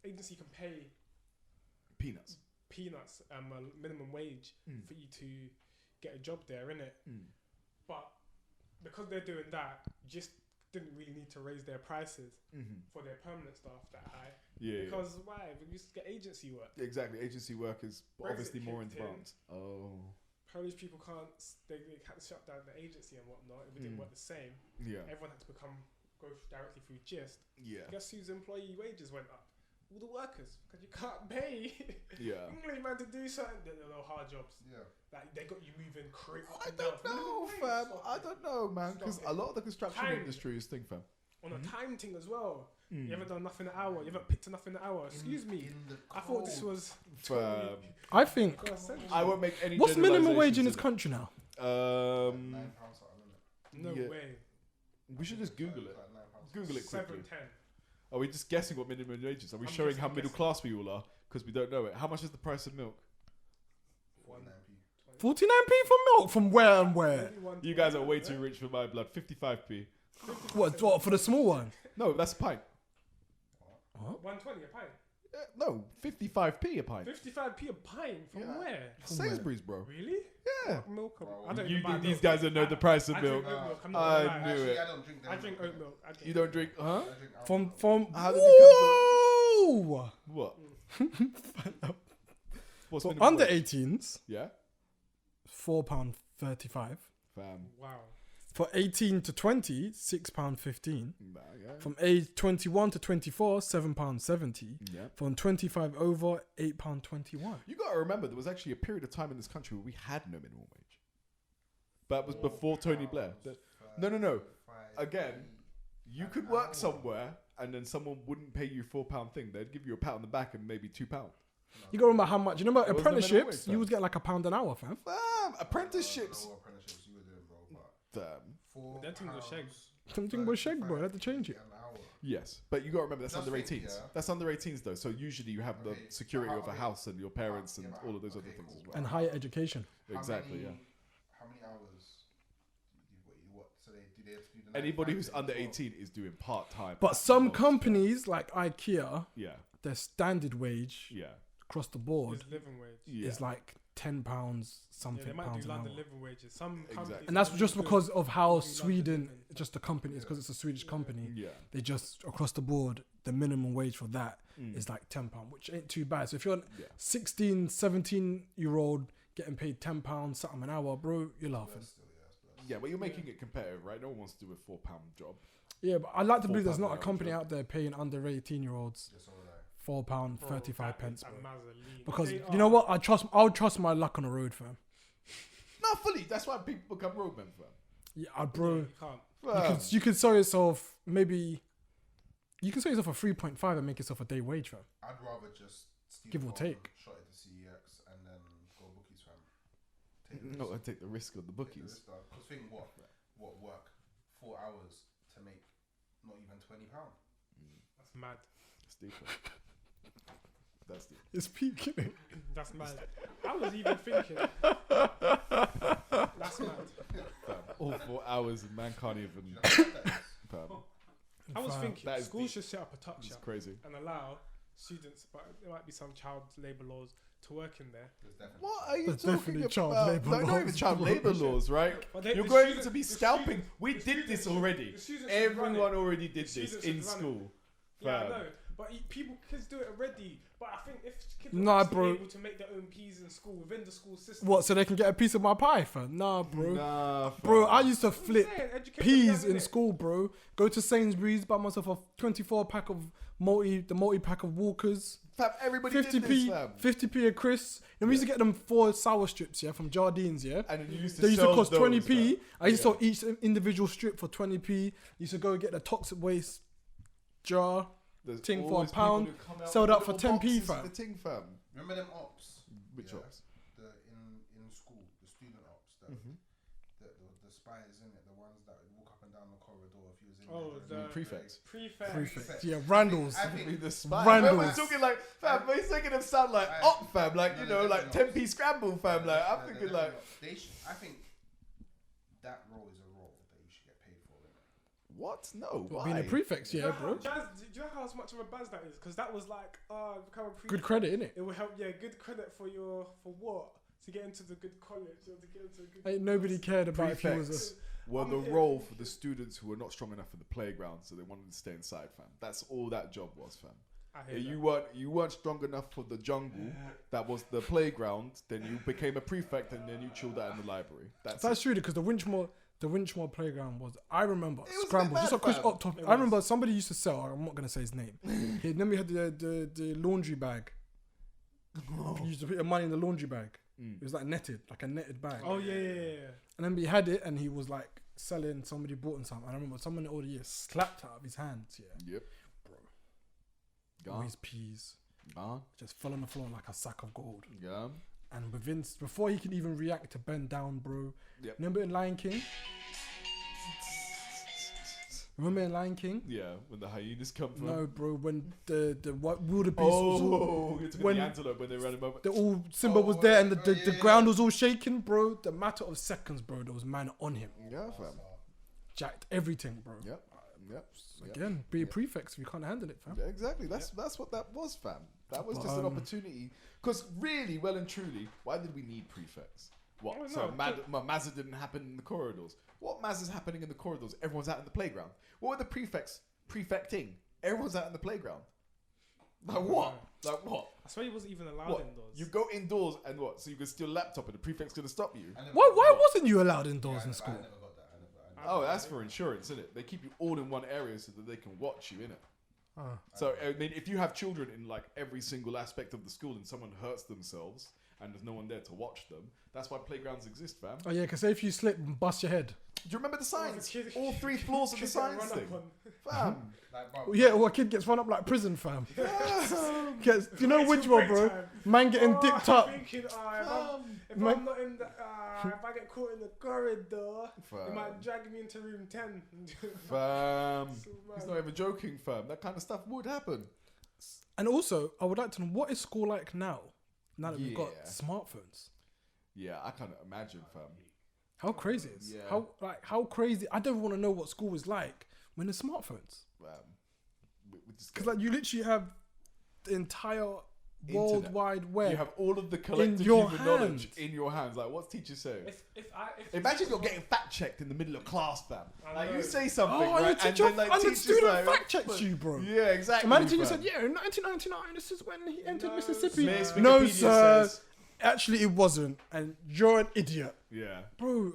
agency can pay Peanuts. peanuts, a minimum wage for you to get a job there, innit? But because they're doing that, just didn't really need to raise their prices for their permanent staff that high. Yeah. Because why? We used to get agency work. Exactly. Agency work is Brexit obviously more in kicked in. demand. Oh. Polish people can't, they can't shut down the agency and whatnot. If it didn't work the same, Yeah. everyone had to go directly through Gist. Yeah. Guess whose employee wages went up? All the workers, because you can't pay Yeah. English man to do something. They're hard jobs. Yeah. Like they got you moving crazy. I don't know, fam. I don't know, man. Because Stop a it. lot of the construction Time. industry is thing, fam. On a time thing as well. Mm. You haven't done nothing an hour. You haven't picked enough in an hour. Excuse me. In the I thought this cold. was. Fam. I think. I won't make any. What's minimum wage in this generalizations country now? £9 something, isn't it? No Yeah. way. We should just Google it. Like £9. Google it quickly. 7-10. Are we just guessing what minimum wage is? Are we I'm showing guessing, how I'm middle guessing. class we all are? Because we don't know it. How much is the price of milk? 49p. 49p for milk from where and where? Maybe one- You guys are way too rich for my blood. 55p. What for the small one? No, that's a pint. 120 a pint. No, 55p a pint. 55p a pint from Yeah. where? Sainsbury's, bro. Really? Yeah. Milk. Bro, I don't You, even buy these milk. guys don't know the price of I milk. drink oat milk. I'm not I gonna lie. knew Actually, it. I don't drink. I drink oat milk. You don't drink, huh? I drink From alcohol. How did you Whoa! What? What's For minimum under wage? 18s, Yeah, £4.35. fam. Wow. For 18 to 20, £6.15. Nah, yeah. From age 21 to 24, £7.70. Yeah. From 25 over, £8.21. You got to remember, there was actually a period of time in this country where we had no minimum wage. That was before Tony Blair. No. Again, you could work somewhere and then someone wouldn't pay you £4 thing. They'd give you a pat on the back and maybe £2. You got to remember how much. You remember What was the minimum apprenticeships? wage, You would get like £1 an hour, fam. Fam, apprenticeships. No apprenticeships you were doing, bro. But Fam. That thing was shag. Something was shag, bro. I had to change it. An hour. Yes, but you got to remember that's Just under think, 18s. yeah. That's under 18s though. So usually you have the Okay, security so of a okay. house and your parents and Yeah, all of those okay, other things cool. as well. And higher education. How Exactly. many- Yeah. How many hours? What? So they do they have to do the Anybody 9 to who's 5 under as well? 18 is doing part time. But some companies, like IKEA, Yeah. their standard wage Yeah. across the board It's living wage. Yeah. is like £10 Yeah, something they might pounds do an hour. London living wages. Some Exactly. companies And that's only just do- because of how only do London Sweden, living. just the company, it's because it's a Swedish company. Yeah. They just, across the board, the minimum wage for that Mm. is like £10, which ain't too bad. So if you're a Yeah. 16, 17-year-old getting paid £10 something an hour, bro, you're laughing. Yeah, but you're making it competitive, right? No one wants to do a £4 job. Yeah, but I like to believe there's £4 not a an hour company job. out there paying under 18-year-olds Just all that. £4, Bro, 35 that pence, is a bro. Mazzolini. Because They you know are- what? I'll trust my luck on the road, fam. Not fully. That's why people become roadmen, fam. Yeah, bro. You can't. You could sell yourself maybe You can sell yourself a 3.5 and make yourself a day wage, fam. I'd rather just steal Give or from, take. shot it to CEX and then go bookies, fam. No, I take the risk of the bookies. Because think what work 4 hours to make not even £20. That's mad. It's deep. That's deep. It's peak, innit? That's mad. I was even thinking. That's mad. Fam, all 4 hours and man can't even. Do you know how bad that is? Fam, I was thinking That is schools deep. should set up a tuck it's shop crazy. and allow students, but there might be some child labour laws to work in there. There's definitely What are you There's talking definitely about? child labour No, not even laws, child bro. labour laws, right? But You're the going student- to be the scalping. student- We the did students- this already. the students should run Everyone it. already did The this students in should run it. school. Yeah, I Fam. know. But kids do it already. But I think if kids Nah, were actually bro. able to make their own peas in school within the school system. What, so they can get a piece of my pie, fam? Nah, bro. Nah, fam. Bro, I used to flip saying, education peas does in it. school, bro. Go to Sainsbury's, buy myself a 24 pack of multi pack of Walkers. Fam, everybody did this, 50p, fam. 50p a crisp. Then we used to get them 4 sour strips, yeah, from Jardines, yeah. And then you used to They used to sell cost those, 20p. fam. I used to sell each individual strip for 20p. Used to go get the toxic waste jar. There's ting for always a pound, people who come out sold with out for little 10p, boxes fam. of the ting, fam. Remember them ops? Which ops? The in school, the student ops. The spies in it, the ones that would walk up and down the corridor if you was in Oh, there. the Prefects. prefect. Prefect. Yeah, Randall's. I think The spy. Randall's. We're talking like, fam, we're making them sound like I- op, fam, like, No, you no, know, like definitely 10p scramble, fam. Like, I'm No, thinking they're like, definitely not. I think that role is a role that you should get paid for. Innit? what? No, why? Being a prefect, Do you yeah, know how- bro. do you know how much of a buzz that is? Because that was like, become a prefect. Good credit, innit? It will help, yeah, good credit for what? To get into the good college or to get into a good. Ain't nobody cared about if he was Prefects a... were I'm the here. role for the students who were not strong enough for the playground, so they wanted to stay inside, fam. That's all that job was, fam. I Yeah, hear you weren't strong enough for the jungle. That was the playground. Then you became a prefect, and then you chilled out in the library. That's That's true, because the Winchmore playground was... I remember, It was a Scramble. bit Just a mad, quick fam. up top. I remember somebody used to sell, I'm not going to say his name. Then we had the laundry bag. You used to put your money in the laundry bag. It was like a netted bag. Oh yeah. And then we had it, and he was like selling. Somebody bought him some. And I remember someone in the older years slapped out of his hands. Yeah, Yep. all Gone. his peas Gone. just fell on the floor like a sack of gold. Yeah. And before he could even react to bend down, bro. Yep. Remember in Lion King? Remember in Lion King? Yeah. When the hyenas come from. No, bro. When the wildebeest was all, Oh, you're talking when- the antelope when they ran him over. Simba was there, and the yeah. ground was all shaking, bro. The matter of seconds, bro. There was man on him, Yeah, fam. jacked everything, bro. Yep. Yep. Again, be a prefect if you can't handle it, fam. Yeah, exactly. That's what that was, fam. That was But, just an opportunity. Because really, well and truly, why did we need prefects? What? Oh, So no, Mazza didn't happen in the corridors. What Mazza's happening in the corridors? Everyone's out in the playground. What were the prefects prefecting? Everyone's out in the playground. Like what? Like what? I swear he wasn't even allowed What? indoors. You go indoors and what? So you can steal a laptop and the prefect's gonna stop you? I never Why got wasn't you allowed indoors that. in I school? never got that. I Oh, that's for insurance, isn't it? They keep you all in one area so that they can watch you, innit? Ah. So I mean, if you have children in like every single aspect of the school and someone hurts themselves and there's no one there to watch them, that's why playgrounds exist, fam. Oh yeah, because if you slip and bust your head, Do you remember the signs? kid- All 3 floors of the Kids get signs run thing, up on. fam. Like, bro, yeah, or a kid gets run up like prison, fam. Gets, do you know Wait which till one, break bro? time. Man getting Oh, dipped I'm up. thinking, if Man- I'm not in the, if I get caught in the corridor, they Fam. might drag me into room 10. Fam. So He's mad. not even joking, fam. That kind of stuff would happen. And also, I would like to know, what is school like now? Now that we've got Yeah. smartphones. Yeah, I can't imagine, fam. How crazy it is. Yeah. How crazy. I don't want to know what school was like when there's smartphones. We just Because like you literally have the entire World Internet. Wide Web. you have all of the collective your human knowledge hands. in your hands. Like, what's teachers saying? If Imagine you're getting fact checked in the middle of class, fam. I Like know. you say something, Oh, right? your teacher and then, like, and the teachers student like, fact checks you, bro. Yeah, exactly. Imagine teacher fam. said, yeah, in 1999, this is when he entered No, Mississippi. Miss No, Wikipedia sir. says- Actually, it wasn't. And you're an idiot. Yeah. Bro,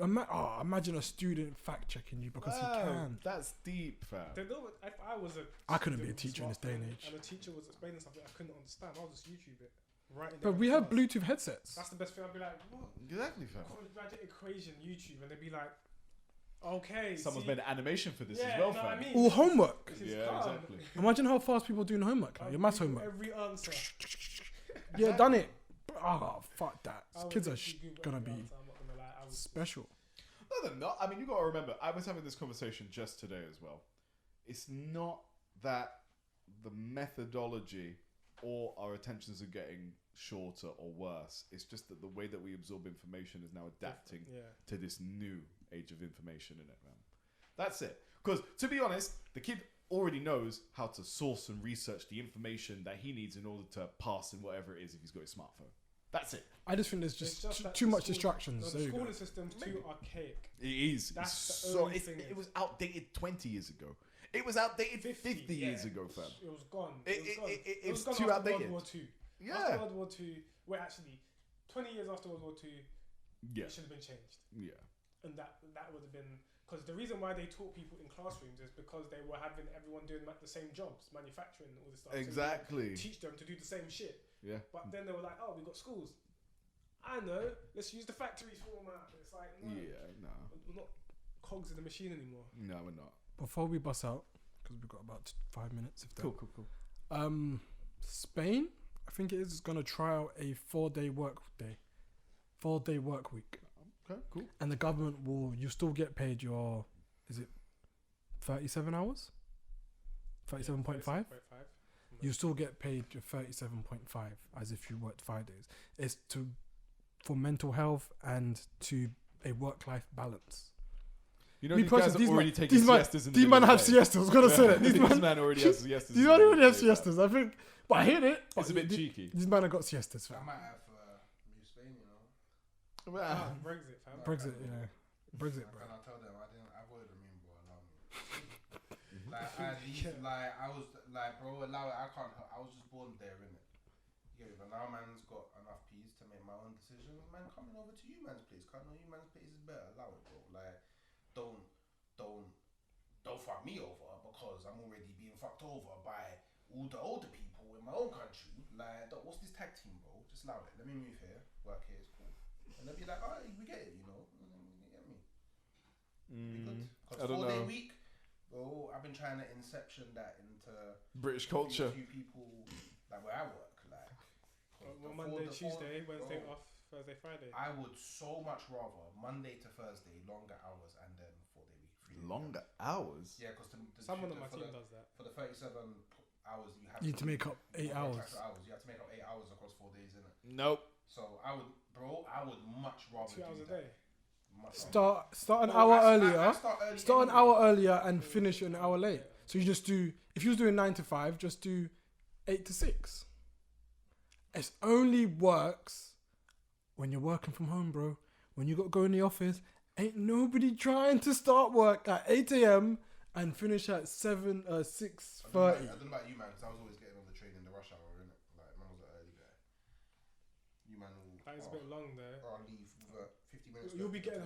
imagine a student fact checking you because he Wow, can. That's deep, fam. They don't, if I was a I couldn't be a student with teacher in this day and smartphone age. And a teacher was explaining something I couldn't understand, I'll just YouTube it. Right in But there we in have class. Bluetooth headsets. That's the best thing. I'd be like, what? Exactly, fam. Quadratic equation YouTube, and they'd be like, okay. Someone's see, made an animation for this yeah, as well, you know what fam. I mean? All homework. This is Yeah, calm. exactly. Imagine how fast people are doing homework. Like, your maths Google homework. Every answer. Yeah, done it. Oh, fuck that. I would Kids are literally Google gonna every be answer, I'm not gonna lie. I was special. No, they're not. I mean, you got to remember, I was having this conversation just today as well. It's not that the methodology or our attentions are getting shorter or worse. It's just that the way that we absorb information is now adapting to this new age of information in it, man. That's it. Because, to be honest, the kid already knows how to source and research the information that he needs in order to pass in whatever it is if he's got his smartphone. That's it. I just think there's It's just that too the much school- distractions. No, There the you go. schooling system's too archaic. It is. That's It's the so only it's, thing it is- was outdated 20 years ago. It was outdated 50 years ago, fam. It was gone. It was gone too after outdated. World War II. Yeah. After World War II, well, actually, 20 years after World War II, Yeah. it should have been changed. Yeah. And that would have been... Because the reason why they taught people in classrooms is because they were having everyone doing the same jobs, manufacturing, all this stuff. So you Exactly. could teach them to do the same shit. Yeah. But then they were like, oh, we got schools. I know, let's use the factories format. It's like, no, Yeah, no. we're not cogs in the machine anymore. No, we're not. Before we bust out, because we've got about 5 minutes. If that. Cool. Spain, I think it is going to try out a 4-day work week. Okay, cool. And the government you still get paid your, is it 37 hours? 37.5? 37.5. You still get paid your 37.5 as if you worked 5 days. It's for mental health and to a work-life balance. You know, Me these guys personally, are already taking siestas in the These middle man of have the day. siestas. I was going to say that. These man already has siestas. These man already have siestas. I think, but I hear it. It's a bit cheeky. These man have got siestas, I fam. might have New Spain, you know. Ah, Brexit, fam. Brexit, yeah. Brexit, bro. And I tell them I voted Remain, bro. Allow me. I was like, bro, allow it. I can't. I was just born there, innit? You get me? But now man's got enough peace to make my own decisions. Man, coming over to you man's place. Can't know you man's place is better. Allow it, bro. Like, don't fuck me over because I'm already being fucked over by all the older people in my own country. Like, what's this tag team, bro? Just allow it. Let me move here. Work here. It's cool. And they'll be like, oh, we get it, you know. You get me? Be good. I don't 4-day know. week, bro. I've been trying to inception that into British culture. a few people like where I work, like Monday, Tuesday, Wednesday bro, off, Thursday, Friday. I would so much rather Monday to Thursday, longer hours, and then 4-day week. 3-day Longer week. hours? Yeah, because Someone on my team does that. For the 37 hours, you have You need to make up 8 hours. You have to make up 8 hours across 4 days, innit? Nope. So I would much rather 2 hours do a that. day. Start an Well, hour I earlier. start early Start an anyway. hour earlier and finish an hour late. So you just do. If you was doing 9 to 5, just do 8 to 6. It only works when you're working from home, bro. When you got to go in the office, ain't nobody trying to start work at 8 a.m. and finish at 6:30. I don't know about you, man, because I was always getting on the train in the rush hour, innit? Like, man was an early guy. You, man, will... That is a bit long there. I'll leave with 50 minutes. You'll be left. getting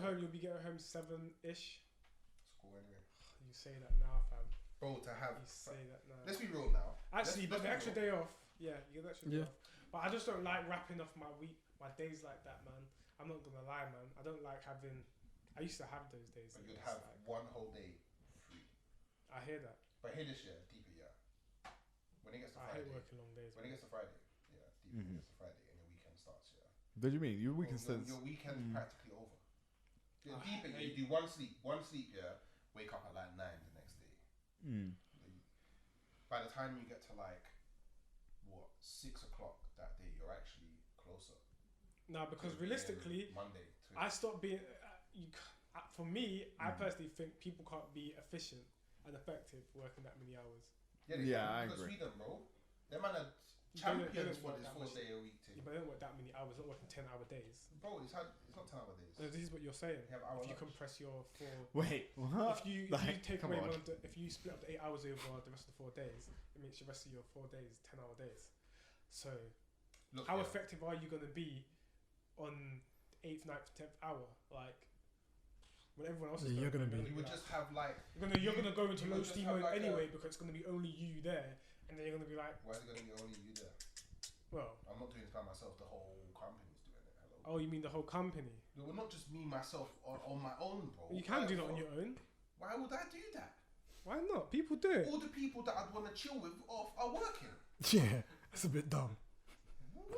home 7-ish. It's cool anyway. You say that now, fam. Bro, to have... You say that now. Let's be real now. Actually, but the let's extra be real. day off, yeah, you get the extra day off. But I just don't like wrapping off my week, my days like that, man. I'm not gonna lie, man. I don't like having. I used to have those days. But you'd It's have like, one whole day free. I hear that. But here this year, deeper, yeah. When it gets to I Friday... hate working long days. When it man. gets to Friday, yeah, deeper, when it gets to Friday and your weekend starts, yeah. What do you mean? Your weekend starts. Your weekend's practically over. I Deeper, hate- you do one sleep, yeah, wake up at like 9 the next day. By the time you get to like 6 o'clock that day, you're actually closer. No, because to being realistically, Monday. I stopped being. For me, I personally think people can't be efficient and effective working that many hours. Yeah, I because agree. Sweden, bro, them man are They don't champions for work this that 4 much. day a week thing. But they don't work that many hours. Not working 10-hour days. Bro, it's not 10 hour days. No, this is what you're saying. You have hour If you lunch. compress your 4. Wait, what? If you Like, take come away on. one of the, if you split up the 8 hours over the rest of the 4 days, it makes the rest of your 4 days 10-hour days. So, Look, how yeah. effective are you gonna be on 8th, 9th, 10th hour? Like when everyone else is Yeah, you're gonna be- You would just have like... you're gonna go into you low would just steam have mode like anyway because it's gonna be only you there, and then you're gonna be like, Why is it going to be only you there? well, I'm not doing this by myself. The whole company's doing it. Hello. oh, you mean the whole company? No, well, not just me, myself, on my own, bro. You can Like, do that on what? your own. Why would I do that? Why not? People do it. All the people that I'd want to chill with are working. Yeah, that's a bit dumb.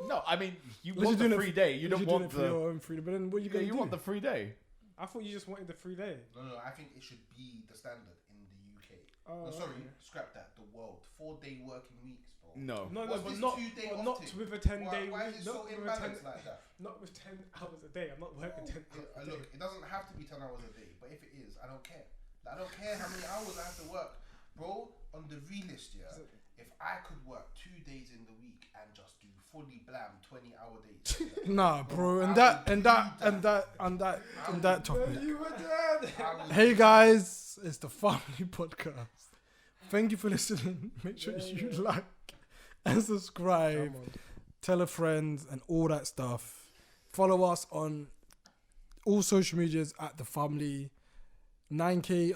No, I mean, you Unless want you're the doing free day. You don't want it for the. your own freedom. But then what are you Yeah, gonna you do? want the free day. I thought you just wanted the free day. No, I think it should be the standard in the UK. Oh, No, sorry, okay. scrap that. The world, 4-day working weeks, bro. No. No, What's but this not, 2-day but off not thing? with a 10-day Why week. is it so imbalanced like that? Not with 10 hours a day. I'm not working 10 hours a day. Look, it doesn't have to be 10 hours a day, but if it is, I don't care. Like, I don't care how many hours I have to work, bro. On the realist, yeah. If I could work 2 days in the week and just do fully blam 20-hour days, Nah, bro. And I that topic. You were dead. Hey guys, it's the Fhumly podcast. Thank you for listening. Make sure you like and subscribe. Tell a friend and all that stuff. Follow us on all social medias at the Fhumly. 9K_?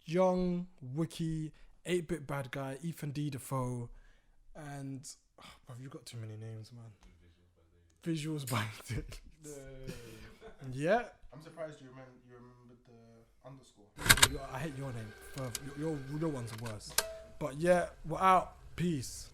Young Wiki 8-bit bad guy Ethan D. Defoe, and bro, you've got too many names, man. Visuals by Dick. Yeah. I'm surprised you remembered the underscore. I hate your name. Your ones are worse. But yeah, we're out. Peace.